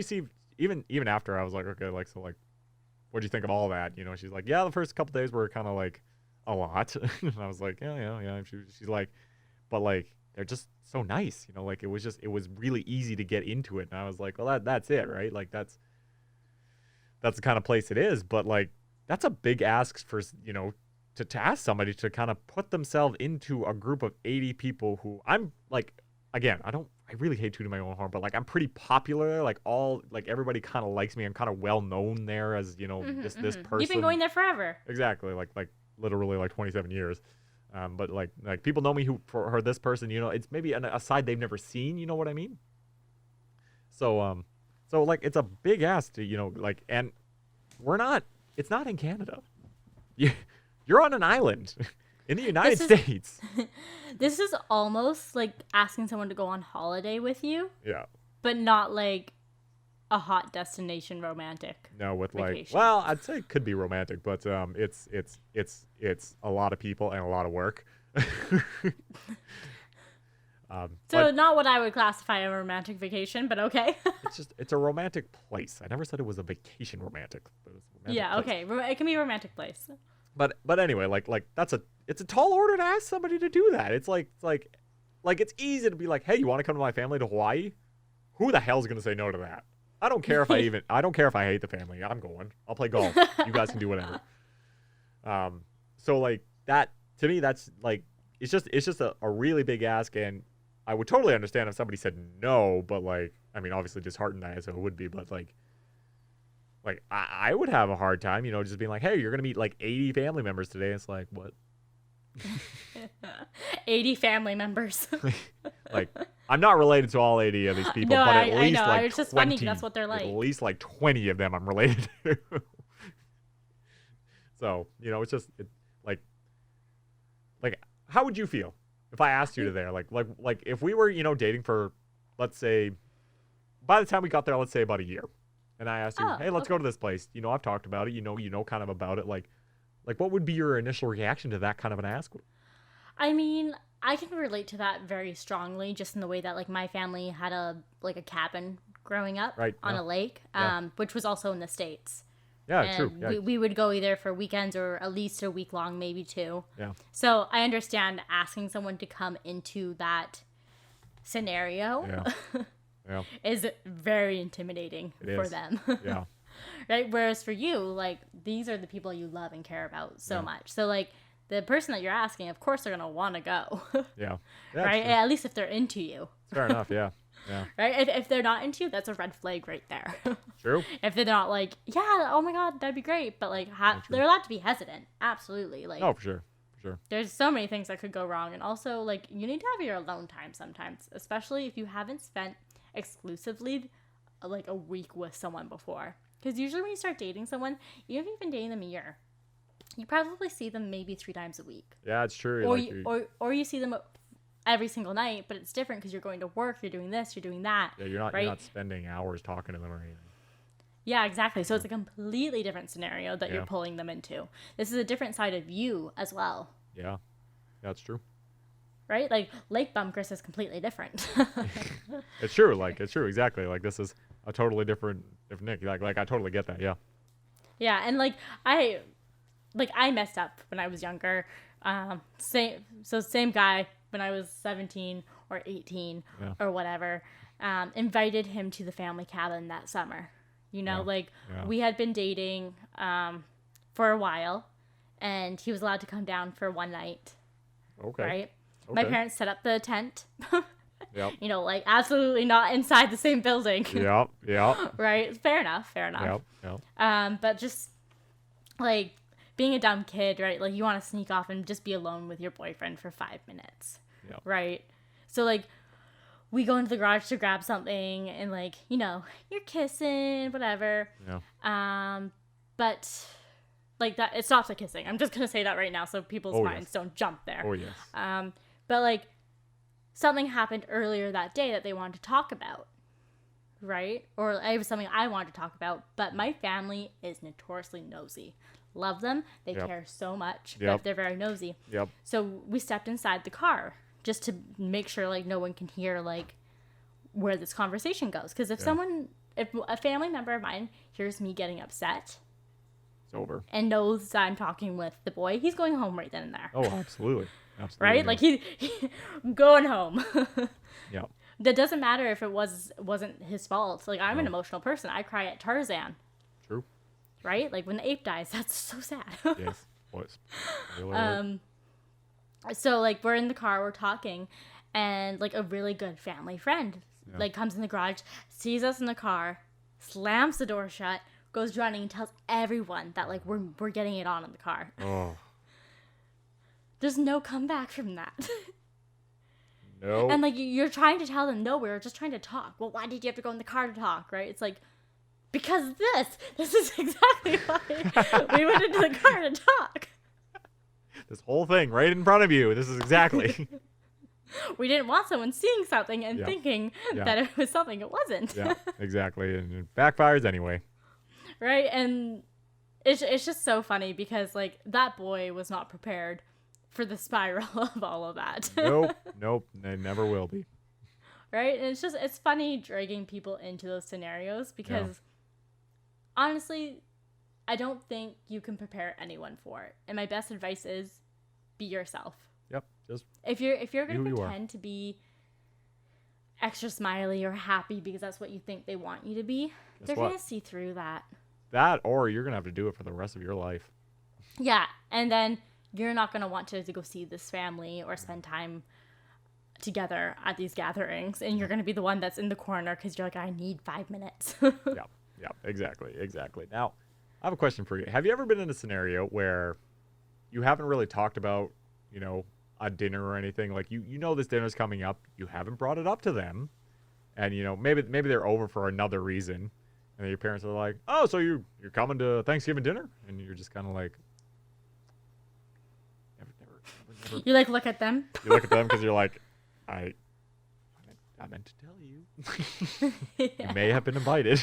S2: even after, I was like, okay, like, so, like, what'd you think of all that? You know, she's like, yeah, the first couple days were kind of, like, a lot. And I was like, yeah. She's like, but, like, they're just so nice, you know, like it was really easy to get into it. And I was like, well, that's it, right? Like that's the kind of place it is. But like, that's a big ask for, you know, to ask somebody to kind of put themselves into a group of 80 people who I'm like, again, I really hate tooting my own horn, but like, I'm pretty popular. Like everybody kind of likes me. I'm kind of well known there as, you know, this person.
S1: You've been going there forever.
S2: Exactly. Like literally like 27 years. But like people know me who for this person, you know, it's maybe a side they've never seen. You know what I mean? So like it's a big ask to, you know, like, and it's not in Canada. You're on an island in the United States.
S1: This is almost like asking someone to go on holiday with you.
S2: Yeah.
S1: But not like a hot destination romantic.
S2: No, with
S1: vacation.
S2: like, well, I'd say it could be romantic, but it's a lot of people and a lot of work.
S1: So not what I would classify a romantic vacation, but okay.
S2: it's a romantic place. I never said it was a vacation romantic. But it's a romantic
S1: Yeah,
S2: place.
S1: okay. It can be a romantic place.
S2: But anyway, like it's a tall order to ask somebody to do that. It's like it's easy to be like, hey, you want to come to my family to Hawaii? Who the hell's gonna say no to that? I don't care if I don't care if I hate the family. I'm going. I'll play golf. You guys can do whatever. So like that to me, that's like it's just a really big ask, and I would totally understand if somebody said no, but like, I mean, obviously disheartened as it would be, but like I would have a hard time, you know, just being like, hey, you're gonna meet like 80 family members today. And it's like, what?
S1: 80 family members.
S2: Like, I'm not related to all 80 of these people,
S1: No,
S2: but at least
S1: I know.
S2: like
S1: It's just
S2: 20,
S1: funny 'cause that's what they're like.
S2: At least like 20 of them I'm related to. So, you know, it's just like how would you feel if I asked you to there? Like if we were, you know, dating for, let's say, by the time we got there, let's say about a year, and I asked you, hey, let's go to this place. You know, I've talked about it. You know kind of about it. Like what would be your initial reaction to that kind of an ask?
S1: I mean, I can relate to that very strongly, just in the way that like my family had a cabin growing up on a lake, which was also in the States.
S2: Yeah,
S1: and
S2: true. Yeah.
S1: We would go either for weekends or at least a week long, maybe 2.
S2: Yeah.
S1: So I understand asking someone to come into that scenario is very intimidating for them.
S2: Yeah.
S1: Right? Whereas for you, like, these are the people you love and care about so much. So, like, the person that you're asking, of course, they're going to want to go.
S2: Yeah.
S1: Right? At least if they're into you.
S2: Fair enough, yeah. Yeah.
S1: Right? If they're not into you, that's a red flag right there.
S2: True.
S1: If they're not like, yeah, oh my God, that'd be great. But, like, they're allowed to be hesitant. Absolutely. Like,
S2: oh, for sure. For sure.
S1: There's so many things that could go wrong. And also, like, you need to have your alone time sometimes, especially if you haven't spent exclusively, like, a week with someone before. Because usually when you start dating someone, even if you've been dating them a year, you probably see them maybe 3 times a week.
S2: Yeah, it's true.
S1: Or you see them every single night, but it's different because you're going to work, you're doing this, you're doing that.
S2: Yeah, you're not spending hours talking to them or anything.
S1: Yeah, exactly. So it's a completely different scenario that you're pulling them into. This is a different side of you as well.
S2: Yeah, that's true.
S1: Right? Like, Lake Bumcris is completely different.
S2: It's true. Like, it's true. Exactly. Like, this is a totally different Nick. Like I totally get that. Yeah.
S1: Yeah, and like I messed up when I was younger. Same guy when I was 17 or 18 or whatever. Invited him to the family cabin that summer. You know, we had been dating for a while, and he was allowed to come down for one night.
S2: Okay.
S1: Right?
S2: Okay.
S1: My parents set up the tent.
S2: Yep.
S1: You know, like, absolutely not inside the same building.
S2: Yep.
S1: Right? Fair enough.
S2: Yep.
S1: But just, like, being a dumb kid, right? Like, you want to sneak off and just be alone with your boyfriend for 5 minutes.
S2: Yep.
S1: Right? So, like, we go into the garage to grab something, and, like, you know, you're kissing, whatever.
S2: Yeah.
S1: But, like, that, it stops at kissing. I'm just going to say that right now so people's minds don't jump there.
S2: Oh, yes.
S1: But, like, something happened earlier that day that they wanted to talk about, right? Or it was something I wanted to talk about, but my family is notoriously nosy. Love them. They care so much, but they're very nosy.
S2: Yep.
S1: So we stepped inside the car just to make sure, like, no one can hear, like, where this conversation goes. Because if a family member of mine hears me getting upset,
S2: it's over.
S1: And knows I'm talking with the boy, he's going home right then and there.
S2: Oh, absolutely.
S1: Right? Yeah. Like, he going home.
S2: Yeah.
S1: That doesn't matter if it wasn't his fault. Like, I'm an emotional person. I cry at Tarzan.
S2: True.
S1: Right? Like, when the ape dies, that's so sad.
S2: Yes. Was.
S1: So, like, we're in the car, we're talking, and, like, a really good family friend, like, comes in the garage, sees us in the car, slams the door shut, goes running and tells everyone that, like, we're getting it on in the car.
S2: Oh.
S1: There's no comeback from that.
S2: No.
S1: And like you're trying to tell them, no, we were just trying to talk. Well, why did you have to go in the car to talk, right? It's like, because this is exactly why we went into the car to talk.
S2: This whole thing right in front of you. This is exactly.
S1: We didn't want someone seeing something and thinking that it was something it wasn't.
S2: Yeah, exactly. And it backfires anyway.
S1: Right? And it's just so funny because like that boy was not prepared for the spiral of all of that.
S2: Nope. They never will be.
S1: Right? And it's funny dragging people into those scenarios because honestly, I don't think you can prepare anyone for it. And my best advice is be yourself.
S2: Yep. Just
S1: if you're going to pretend to be extra smiley or happy because that's what you think they want you to be, they're going to see through that.
S2: That, or you're going to have to do it for the rest of your life.
S1: Yeah. And then you're not going to want to go see this family or spend time together at these gatherings. And you're going to be the one that's in the corner because you're like, I need 5 minutes.
S2: Yeah, exactly. Now, I have a question for you. Have you ever been in a scenario where you haven't really talked about, a dinner or anything? Like, you know this dinner's coming up. You haven't brought it up to them. And, maybe they're over for another reason. And then your parents are like, oh, so you're coming to Thanksgiving dinner? And you're just kind of like, never.
S1: You, like, look at them.
S2: You look at them because you're like, I meant to tell you. You may have been invited.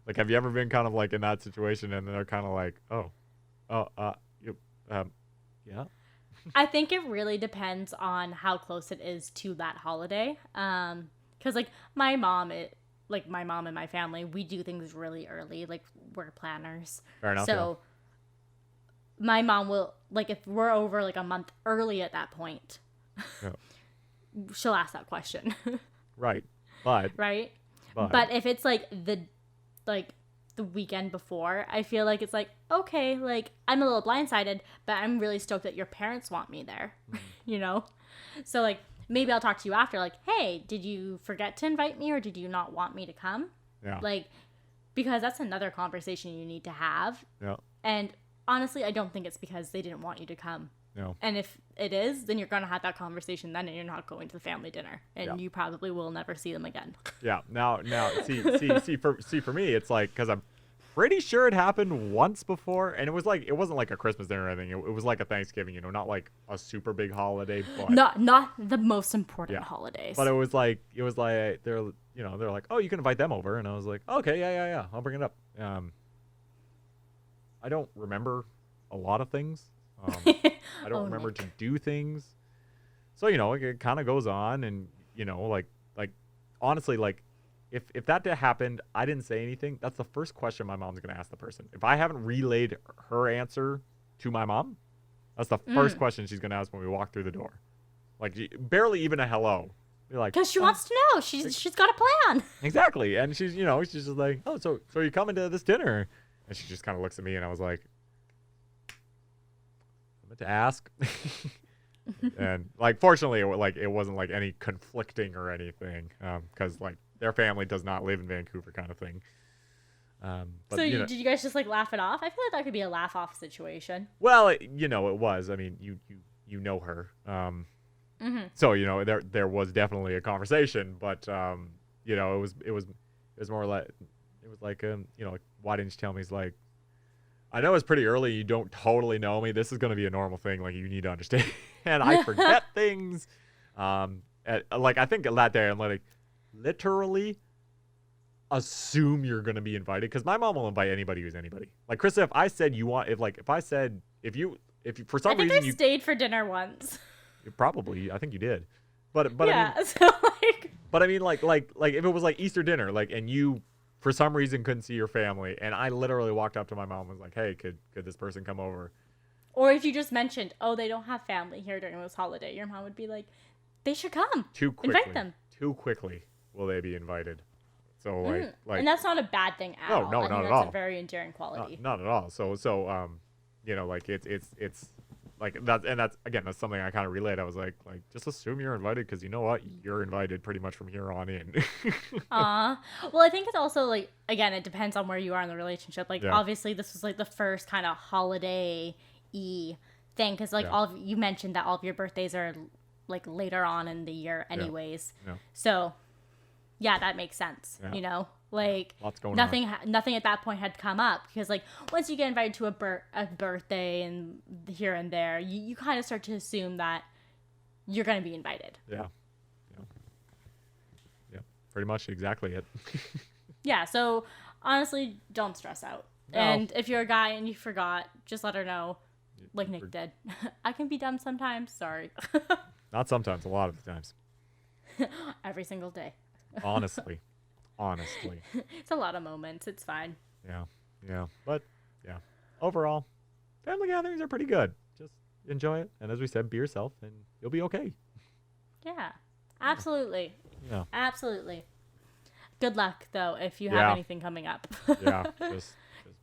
S2: Like, have you ever been kind of like in that situation and they're kind of like, yeah.
S1: I think it really depends on how close it is to that holiday. Because like my mom and my family, we do things really early. Like we're planners.
S2: Fair enough.
S1: So my mom will, like, if we're over like a month early at that point, she'll ask that question.
S2: Right. But
S1: if it's like the weekend before, I feel like it's like, okay, like I'm a little blindsided, but I'm really stoked that your parents want me there. So like maybe I'll talk to you after, like, hey, did you forget to invite me or did you not want me to come?
S2: Yeah.
S1: Like, because that's another conversation you need to have.
S2: Yeah.
S1: And honestly, I don't think it's because they didn't want you to come.
S2: No.
S1: And if it is, then you're going to have that conversation then, and you're not going to the family dinner, and you probably will never see them again.
S2: Yeah. Now, see, for me, it's like, because I'm pretty sure it happened once before, and it wasn't like a Christmas dinner or anything. It was like a Thanksgiving, not like a super big holiday, but
S1: not the most important holidays.
S2: But it was like they're like, oh, you can invite them over, and I was like, okay, yeah, I'll bring it up. I don't remember a lot of things. I don't remember
S1: Nick.
S2: to do things. So, it kind of goes on, and, like honestly, like if that happened, I didn't say anything. That's the first question my mom's going to ask the person. If I haven't relayed her answer to my mom, that's the first question she's going to ask when we walk through the door. Like, barely even a hello. Be like,
S1: because she wants to know. She's got a plan.
S2: Exactly. And she's just like, oh, so are you coming to this dinner? And she just kind of looks at me, and I was like, I meant to ask. And like, fortunately, it wasn't like any conflicting or anything, because like their family does not live in Vancouver, kind of thing. But,
S1: so did you guys just like laugh it off? I feel like that could be a laugh off situation.
S2: Well, it was. I mean, you know her, so there was definitely a conversation, but it was more like why didn't you tell me? It's like, I know it's pretty early. You don't totally know me. This is going to be a normal thing. Like, you need to understand. And I forget things. Like, I think that day I'm like, literally assume you're going to be invited. Because my mom will invite anybody who's anybody. Like, Krysta, if I said if you for some reason you
S1: stayed for dinner once.
S2: Probably, I think you did. But
S1: yeah,
S2: I mean,
S1: so like.
S2: But I mean, like if it was like Easter dinner, like, and you for some reason couldn't see your family, and I literally walked up to my mom and was like, hey, could this person come over?
S1: Or if you just mentioned, oh, they don't have family here during this holiday, your mom would be like, they should come.
S2: Too quickly.
S1: Invite them.
S2: Too quickly will they be invited. So like
S1: and that's not a bad thing at all.
S2: No,
S1: I
S2: not
S1: think
S2: at all.
S1: That's a very endearing quality.
S2: Not at all. So like it's like that, and that's something I kind of relayed. I was like just assume you're invited, because you know what, you're invited pretty much from here on in.
S1: Well, I think it's also like, again, it depends on where you are in the relationship. Like, obviously this was like the first kind of holiday-y thing because like
S2: Yeah.
S1: you mentioned that all of your birthdays are like later on in the year anyways.
S2: Yeah.
S1: So yeah, that makes sense.
S2: Yeah.
S1: You know, like
S2: Lots going
S1: nothing at that point had come up because like once you get invited to a birthday and here and there, you kind of start to assume that you're going to be invited.
S2: Yeah. Yeah. Pretty much exactly it.
S1: Yeah, so honestly, don't stress out.
S2: No.
S1: And if you're a guy and you forgot, just let her know, like Nick did. I can be dumb sometimes. Sorry.
S2: Not sometimes, a lot of the times.
S1: Every single day.
S2: Honestly. Honestly.
S1: It's a lot of moments. It's fine.
S2: Yeah. But, yeah. Overall, family gatherings are pretty good. Just enjoy it. And as we said, be yourself and you'll be okay.
S1: Yeah, absolutely.
S2: Yeah.
S1: Absolutely. Good luck, though, if you have anything coming up.
S2: Yeah. Just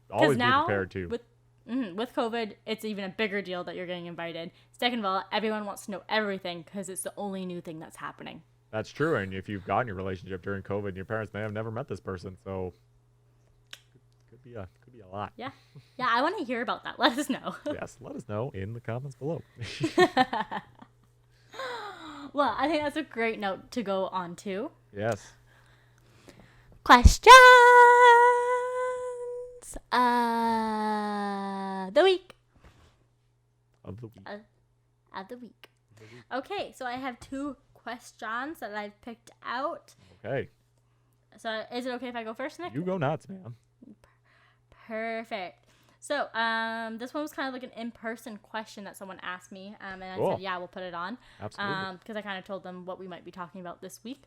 S2: always be prepared too.
S1: With COVID, it's even a bigger deal that you're getting invited. Second of all, everyone wants to know everything because it's the only new thing that's happening.
S2: That's true. And if you've gotten your relationship during COVID, your parents may have never met this person. So could be a lot.
S1: Yeah. Yeah, I want to hear about that. Let us know.
S2: Yes. Let us know in the comments below.
S1: Well, I think that's a great note to go on to.
S2: Yes.
S1: Questions the week.
S2: Of the week.
S1: Of the week. Okay, so I have 2 questions that I've picked out.
S2: Okay.
S1: So is it okay if I go first, Nick?
S2: You go nuts, man.
S1: Perfect. So this one was kind of like an in-person question that someone asked me, and I
S2: Cool.
S1: said, yeah, we'll put it on.
S2: Absolutely.
S1: Because I kind of told them what we might be talking about this week.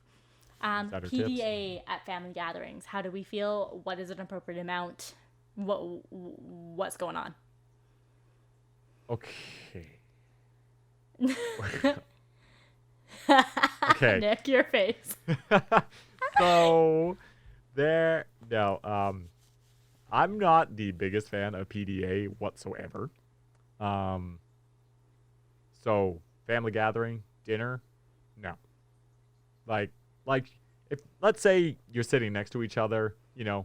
S2: Insider
S1: PDA at family gatherings. How do we feel? What is an appropriate amount? What's going on?
S2: Okay. Okay.
S1: Nick, your face.
S2: So I'm not the biggest fan of PDA whatsoever. So family gathering, dinner, no. Like if let's say you're sitting next to each other, a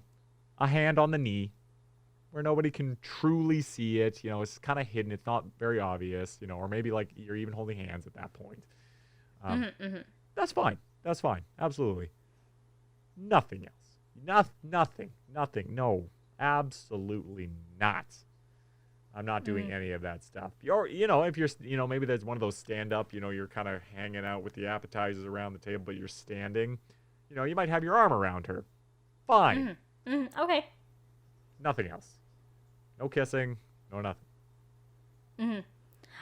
S2: hand on the knee where nobody can truly see it, it's kind of hidden, it's not very obvious, or maybe like you're even holding hands at that point. That's fine. Absolutely. Nothing else. Nothing. No, absolutely not. I'm not doing any of that stuff. Or, if you're, maybe there's one of those stand up, you're kind of hanging out with the appetizers around the table, but you're standing, you might have your arm around her. Fine.
S1: Okay.
S2: Nothing else. No kissing. No nothing.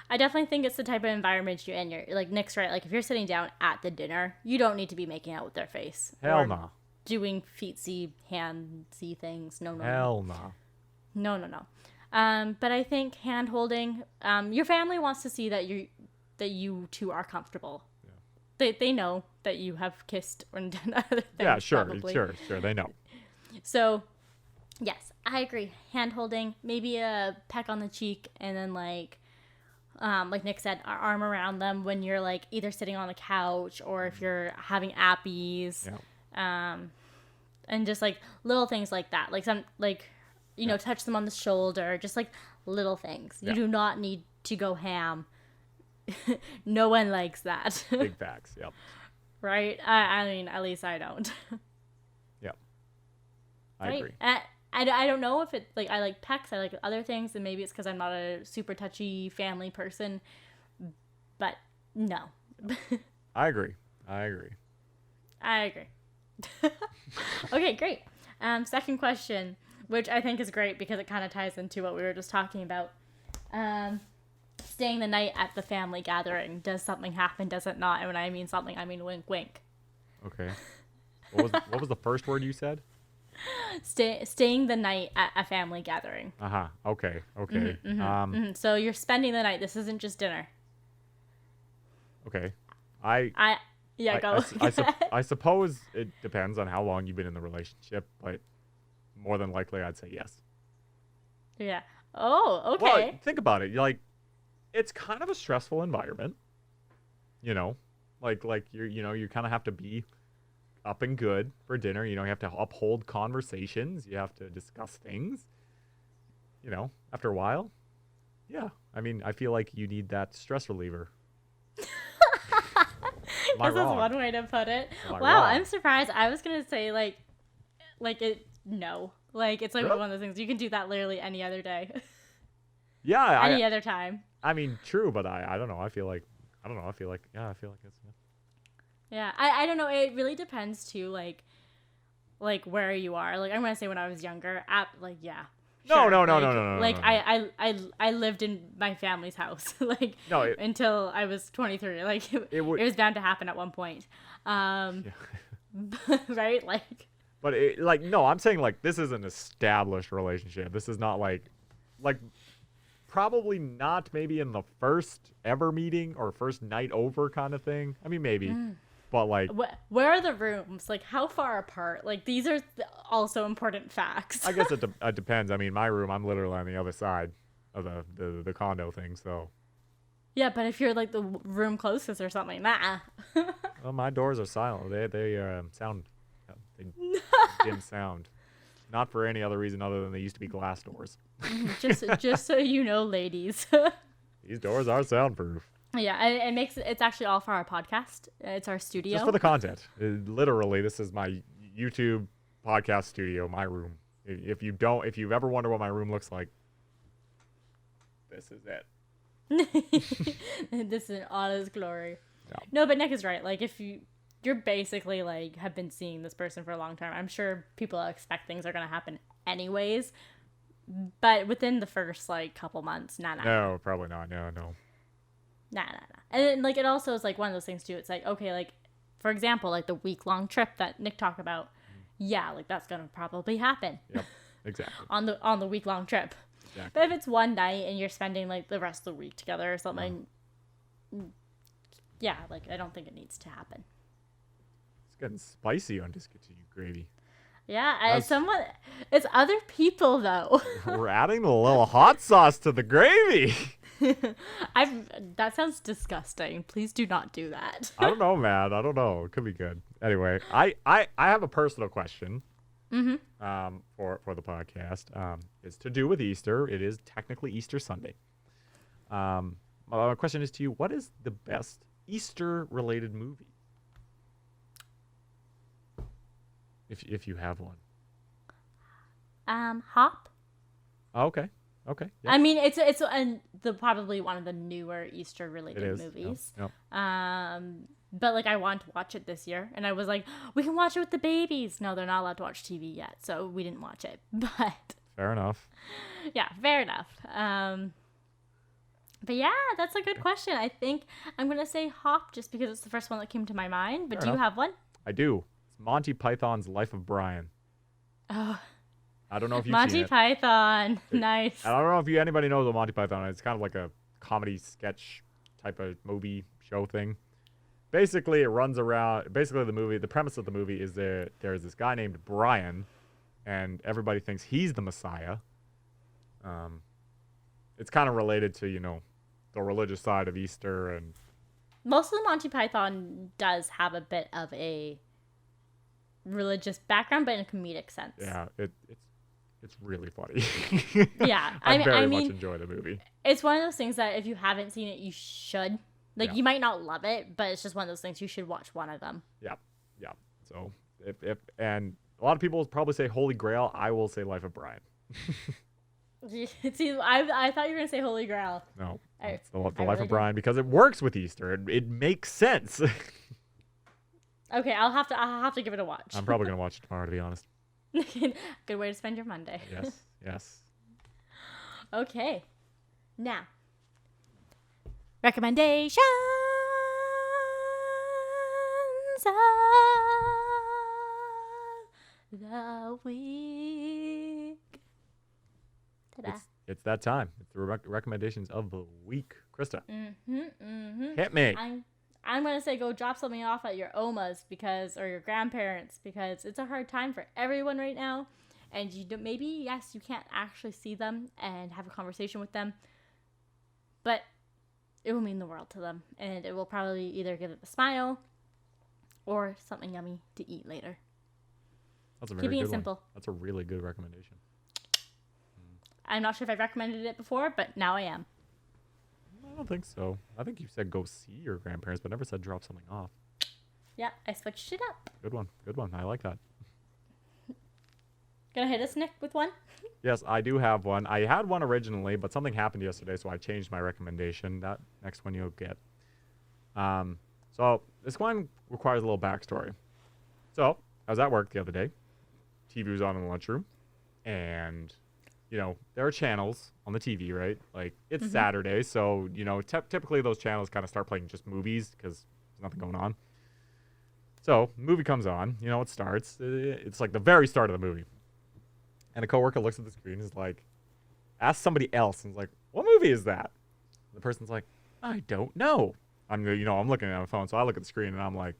S1: I definitely think it's the type of environment you're in. You're like Nick's right. Like if you're sitting down at the dinner, you don't need to be making out with their face.
S2: Hell no.
S1: Doing feetsy, handsy things. No.
S2: Hell no.
S1: No. But I think hand holding. Your family wants to see that you two are comfortable. Yeah. They know that you have kissed or done other things.
S2: Yeah, sure.
S1: Probably.
S2: Sure. They know.
S1: So, yes, I agree. Hand holding, maybe a peck on the cheek, and then like Nick said, our arm around them when you're like either sitting on the couch or if you're having appies.
S2: Yeah.
S1: And just like little things like that. Like some touch them on the shoulder, just like little things. You do not need to go ham. No one likes that.
S2: Big facts. Yep.
S1: Right? I mean, at least I don't.
S2: Yep. I agree.
S1: I don't know if it like I like pecks, I like other things, and maybe it's because I'm not a super touchy family person, but no.
S2: I agree.
S1: Okay, great. Second question, which I think is great because it kind of ties into what we were just talking about. Staying the night at the family gathering. Does something happen? Does it not? And when I mean something, I mean wink, wink.
S2: Okay. What was the first word you said?
S1: Staying the night at a family gathering.
S2: Okay.
S1: So you're spending the night. This isn't just dinner.
S2: Okay.
S1: Go.
S2: I suppose it depends on how long you've been in the relationship, but more than likely I'd say yes.
S1: Yeah. Oh, okay.
S2: Well, think about it. It's kind of a stressful environment. Like you kind of have to be up and good for dinner. You have to uphold conversations. You have to discuss things. After a while, Yeah. I mean, I feel like you need that stress reliever. Am I
S1: This is
S2: wrong?
S1: one way to put it.
S2: Am I
S1: Wow,
S2: wrong?
S1: I'm surprised. I was gonna say like it. No, like it's like
S2: Really?
S1: one of those things you can do that literally any other day,
S2: Yeah,
S1: any other time.
S2: I mean, true, but I don't know. I feel like yeah, I feel like it's
S1: Yeah, I don't know. It really depends too, like where you are. Like I'm gonna say when I was younger, like yeah.
S2: No,
S1: Sure.
S2: no, no,
S1: like,
S2: no, no, no,
S1: Like
S2: no, no.
S1: I lived in my family's house like
S2: No,
S1: until I was 23. Like it
S2: would
S1: was bound to happen at one point.
S2: yeah.
S1: Right? Like
S2: But like no, I'm saying like this is an established relationship. This is not like probably not maybe in the first ever meeting or first night over kind of thing. I mean maybe. But like
S1: where are the rooms? Like how far apart? Like these are also important facts.
S2: I guess it depends. I mean, my room, I'm literally on the other side of the condo thing, so
S1: Yeah, but if you're like the room closest or something, nah.
S2: well, my doors are silent. They sound they dim sound. Not for any other reason other than they used to be glass doors.
S1: just so you know, ladies.
S2: These doors are soundproof.
S1: Yeah, it's actually all for our podcast. It's our studio.
S2: Just for the content. Literally, this is my YouTube podcast studio, my room. If you've ever wondered what my room looks like, this is it.
S1: This is in all his glory.
S2: Yeah.
S1: No, but Nick is right. Like if you're basically like have been seeing this person for a long time, I'm sure people expect things are gonna happen anyways. But within the first like couple months, nah.
S2: No, probably not. No.
S1: Nah. And then, like, it also is, like, one of those things, too. It's like, okay, like, for example, like, the week-long trip that Nick talked about. Yeah, like, that's gonna probably happen.
S2: Yep, exactly.
S1: on the week-long trip.
S2: Exactly.
S1: But if it's one night and you're spending, like, the rest of the week together or something, yeah, like, I don't think it needs to happen.
S2: It's getting spicy on Discontinued Gravy.
S1: Yeah, it's other people, though.
S2: We're adding a little hot sauce to the gravy.
S1: That sounds disgusting. Please do not do that.
S2: I don't know, man. I don't know. It could be good. Anyway, I have a personal question. For the podcast. It's to do with Easter. It is technically Easter Sunday. My question is to you: what is the best Easter-related movie? If you have one.
S1: Hop.
S2: Oh, okay. Okay. Yep.
S1: I mean, it's probably one of the newer Easter related movies.
S2: Yep.
S1: But like I want to watch it this year, and I was like, we can watch it with the babies. No, they're not allowed to watch TV yet, so we didn't watch it. But
S2: fair enough.
S1: Yeah, fair enough. But yeah, that's a good question. I think I'm gonna say Hop just because it's the first one that came to my mind. But
S2: Fair
S1: do you
S2: enough.
S1: have one?
S2: I do. It's Monty Python's Life of Brian.
S1: Oh,
S2: I don't know if you've
S1: Monty
S2: seen it.
S1: Python. Nice.
S2: I don't know if anybody knows what Monty Python is. It's kind of like a comedy sketch type of movie show thing. Basically, it runs around. Basically, the premise of the movie is there's this guy named Brian, and everybody thinks he's the Messiah. It's kind of related to the religious side of Easter, and
S1: Most of the Monty Python does have a bit of a religious background, but in a comedic sense.
S2: yeah, it's really funny.
S1: Yeah,
S2: I very
S1: mean,
S2: much enjoy the movie.
S1: It's one of those things that if you haven't seen it, you should. Like,
S2: Yeah.
S1: you might not love it, but it's just one of those things you should watch one of them.
S2: Yeah. So if and a lot of people will probably say Holy Grail. I will say Life of Brian.
S1: See, I thought you were gonna say Holy Grail.
S2: No, it's the
S1: I
S2: Life
S1: really
S2: of Brian because it works with Easter. It makes sense.
S1: Okay, I'll have to give it a watch.
S2: I'm probably gonna watch it tomorrow, to be honest.
S1: Good way to spend your Monday.
S2: Yes.
S1: Okay, now recommendations of the week. Ta-da.
S2: It's that time. It's the recommendations of the week. Krista,
S1: Mm-hmm.
S2: hit me.
S1: I'm gonna say go drop something off at your omas or your grandparents because it's a hard time for everyone right now, and maybe you can't actually see them and have a conversation with them, but it will mean the world to them, and it will probably either give them a smile or something yummy to eat later.
S2: That's a very
S1: Keeping
S2: good
S1: it simple.
S2: one. That's a really good recommendation.
S1: I'm not sure if I've recommended it before, but now I am.
S2: don't think so. I think you said go see your grandparents, but never said drop something off.
S1: Yeah, I switched it up.
S2: Good one. Good one. I like that.
S1: Gonna hit us, Nick, with one?
S2: Yes, I do have one. I had one originally, but something happened yesterday, so I changed my recommendation. That next one you'll get. So this one requires a little backstory. So I was at work the other day. TV was on in the lunchroom, and there are channels on the TV, right? Like it's Saturday, so typically those channels kind of start playing just movies because there's nothing going on. So movie comes on, it starts. It's like the very start of the movie. And a coworker looks at the screen and is like, asks somebody else and is like, what movie is that? The person's like, I don't know. I'm looking at my phone, so I look at the screen and I'm like,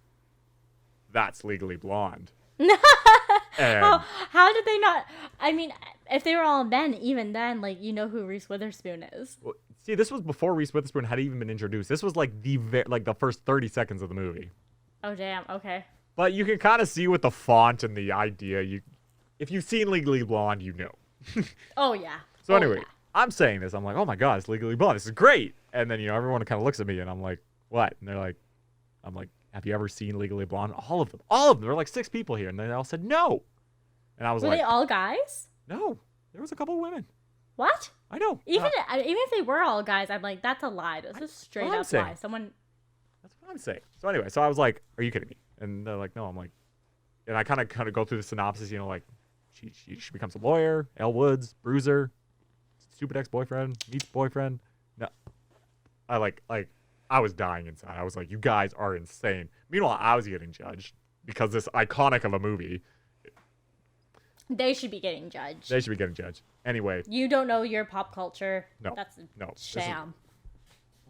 S2: that's Legally Blonde. And
S1: how did they not? I mean, if they were all men, even then, like, who Reese Witherspoon is.
S2: Well, see, this was before Reese Witherspoon had even been introduced. This was like the first 30 seconds of the movie.
S1: Oh, damn. Okay.
S2: But you can kind of see with the font and the idea, if you've seen Legally Blonde, you know.
S1: Oh, yeah.
S2: So anyway, I'm saying this. I'm like, oh my God, it's Legally Blonde. This is great. And then, everyone kind of looks at me and I'm like, what? And I'm like, have you ever seen Legally Blonde? All of them. There were like 6 people here. And they all said no. And I was
S1: were
S2: like.
S1: Were they all guys?
S2: No. There was a couple of women.
S1: What?
S2: I know.
S1: Even if they were all guys, I'm like, that's a lie. This is straight up lie.
S2: That's what I'm saying. So anyway, I was like, are you kidding me? And they're like, no. I'm like, and I kind of go through the synopsis, like, she becomes a lawyer, Elle Woods, bruiser, stupid ex-boyfriend, meets boyfriend. No. I was dying inside. I was like, you guys are insane. Meanwhile, I was getting judged because this iconic of a movie.
S1: They should be getting judged.
S2: Anyway.
S1: You don't know your pop culture.
S2: No.
S1: That's a sham.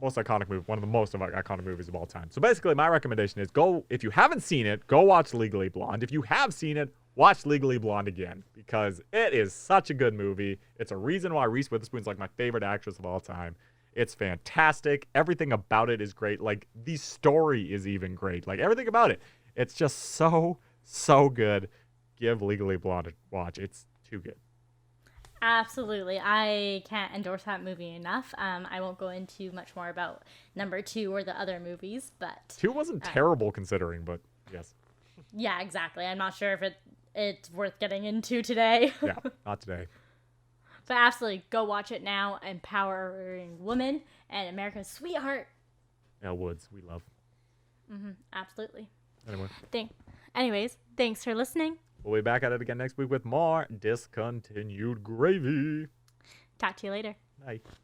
S2: Most iconic movie, one of the most iconic movies of all time. So basically, my recommendation is if you haven't seen it, go watch Legally Blonde. If you have seen it, watch Legally Blonde again because it is such a good movie. It's a reason why Reese Witherspoon's like my favorite actress of all time. It's fantastic. Everything about it is great. Like the story is even great. Like everything about it. It's just so good. Give Legally Blonde a watch. It's too good.
S1: Absolutely. I can't endorse that movie enough. I won't go into much more about number 2 or the other movies, but
S2: 2 wasn't terrible considering, but yes.
S1: Yeah, exactly. I'm not sure if it's worth getting into today.
S2: Yeah, not today.
S1: But absolutely, go watch it now. Empowering Woman and America's Sweetheart.
S2: Elle Woods, we love.
S1: Absolutely.
S2: Anyways,
S1: thanks for listening.
S2: We'll be back at it again next week with more Discontinued Gravy.
S1: Talk to you later.
S2: Bye.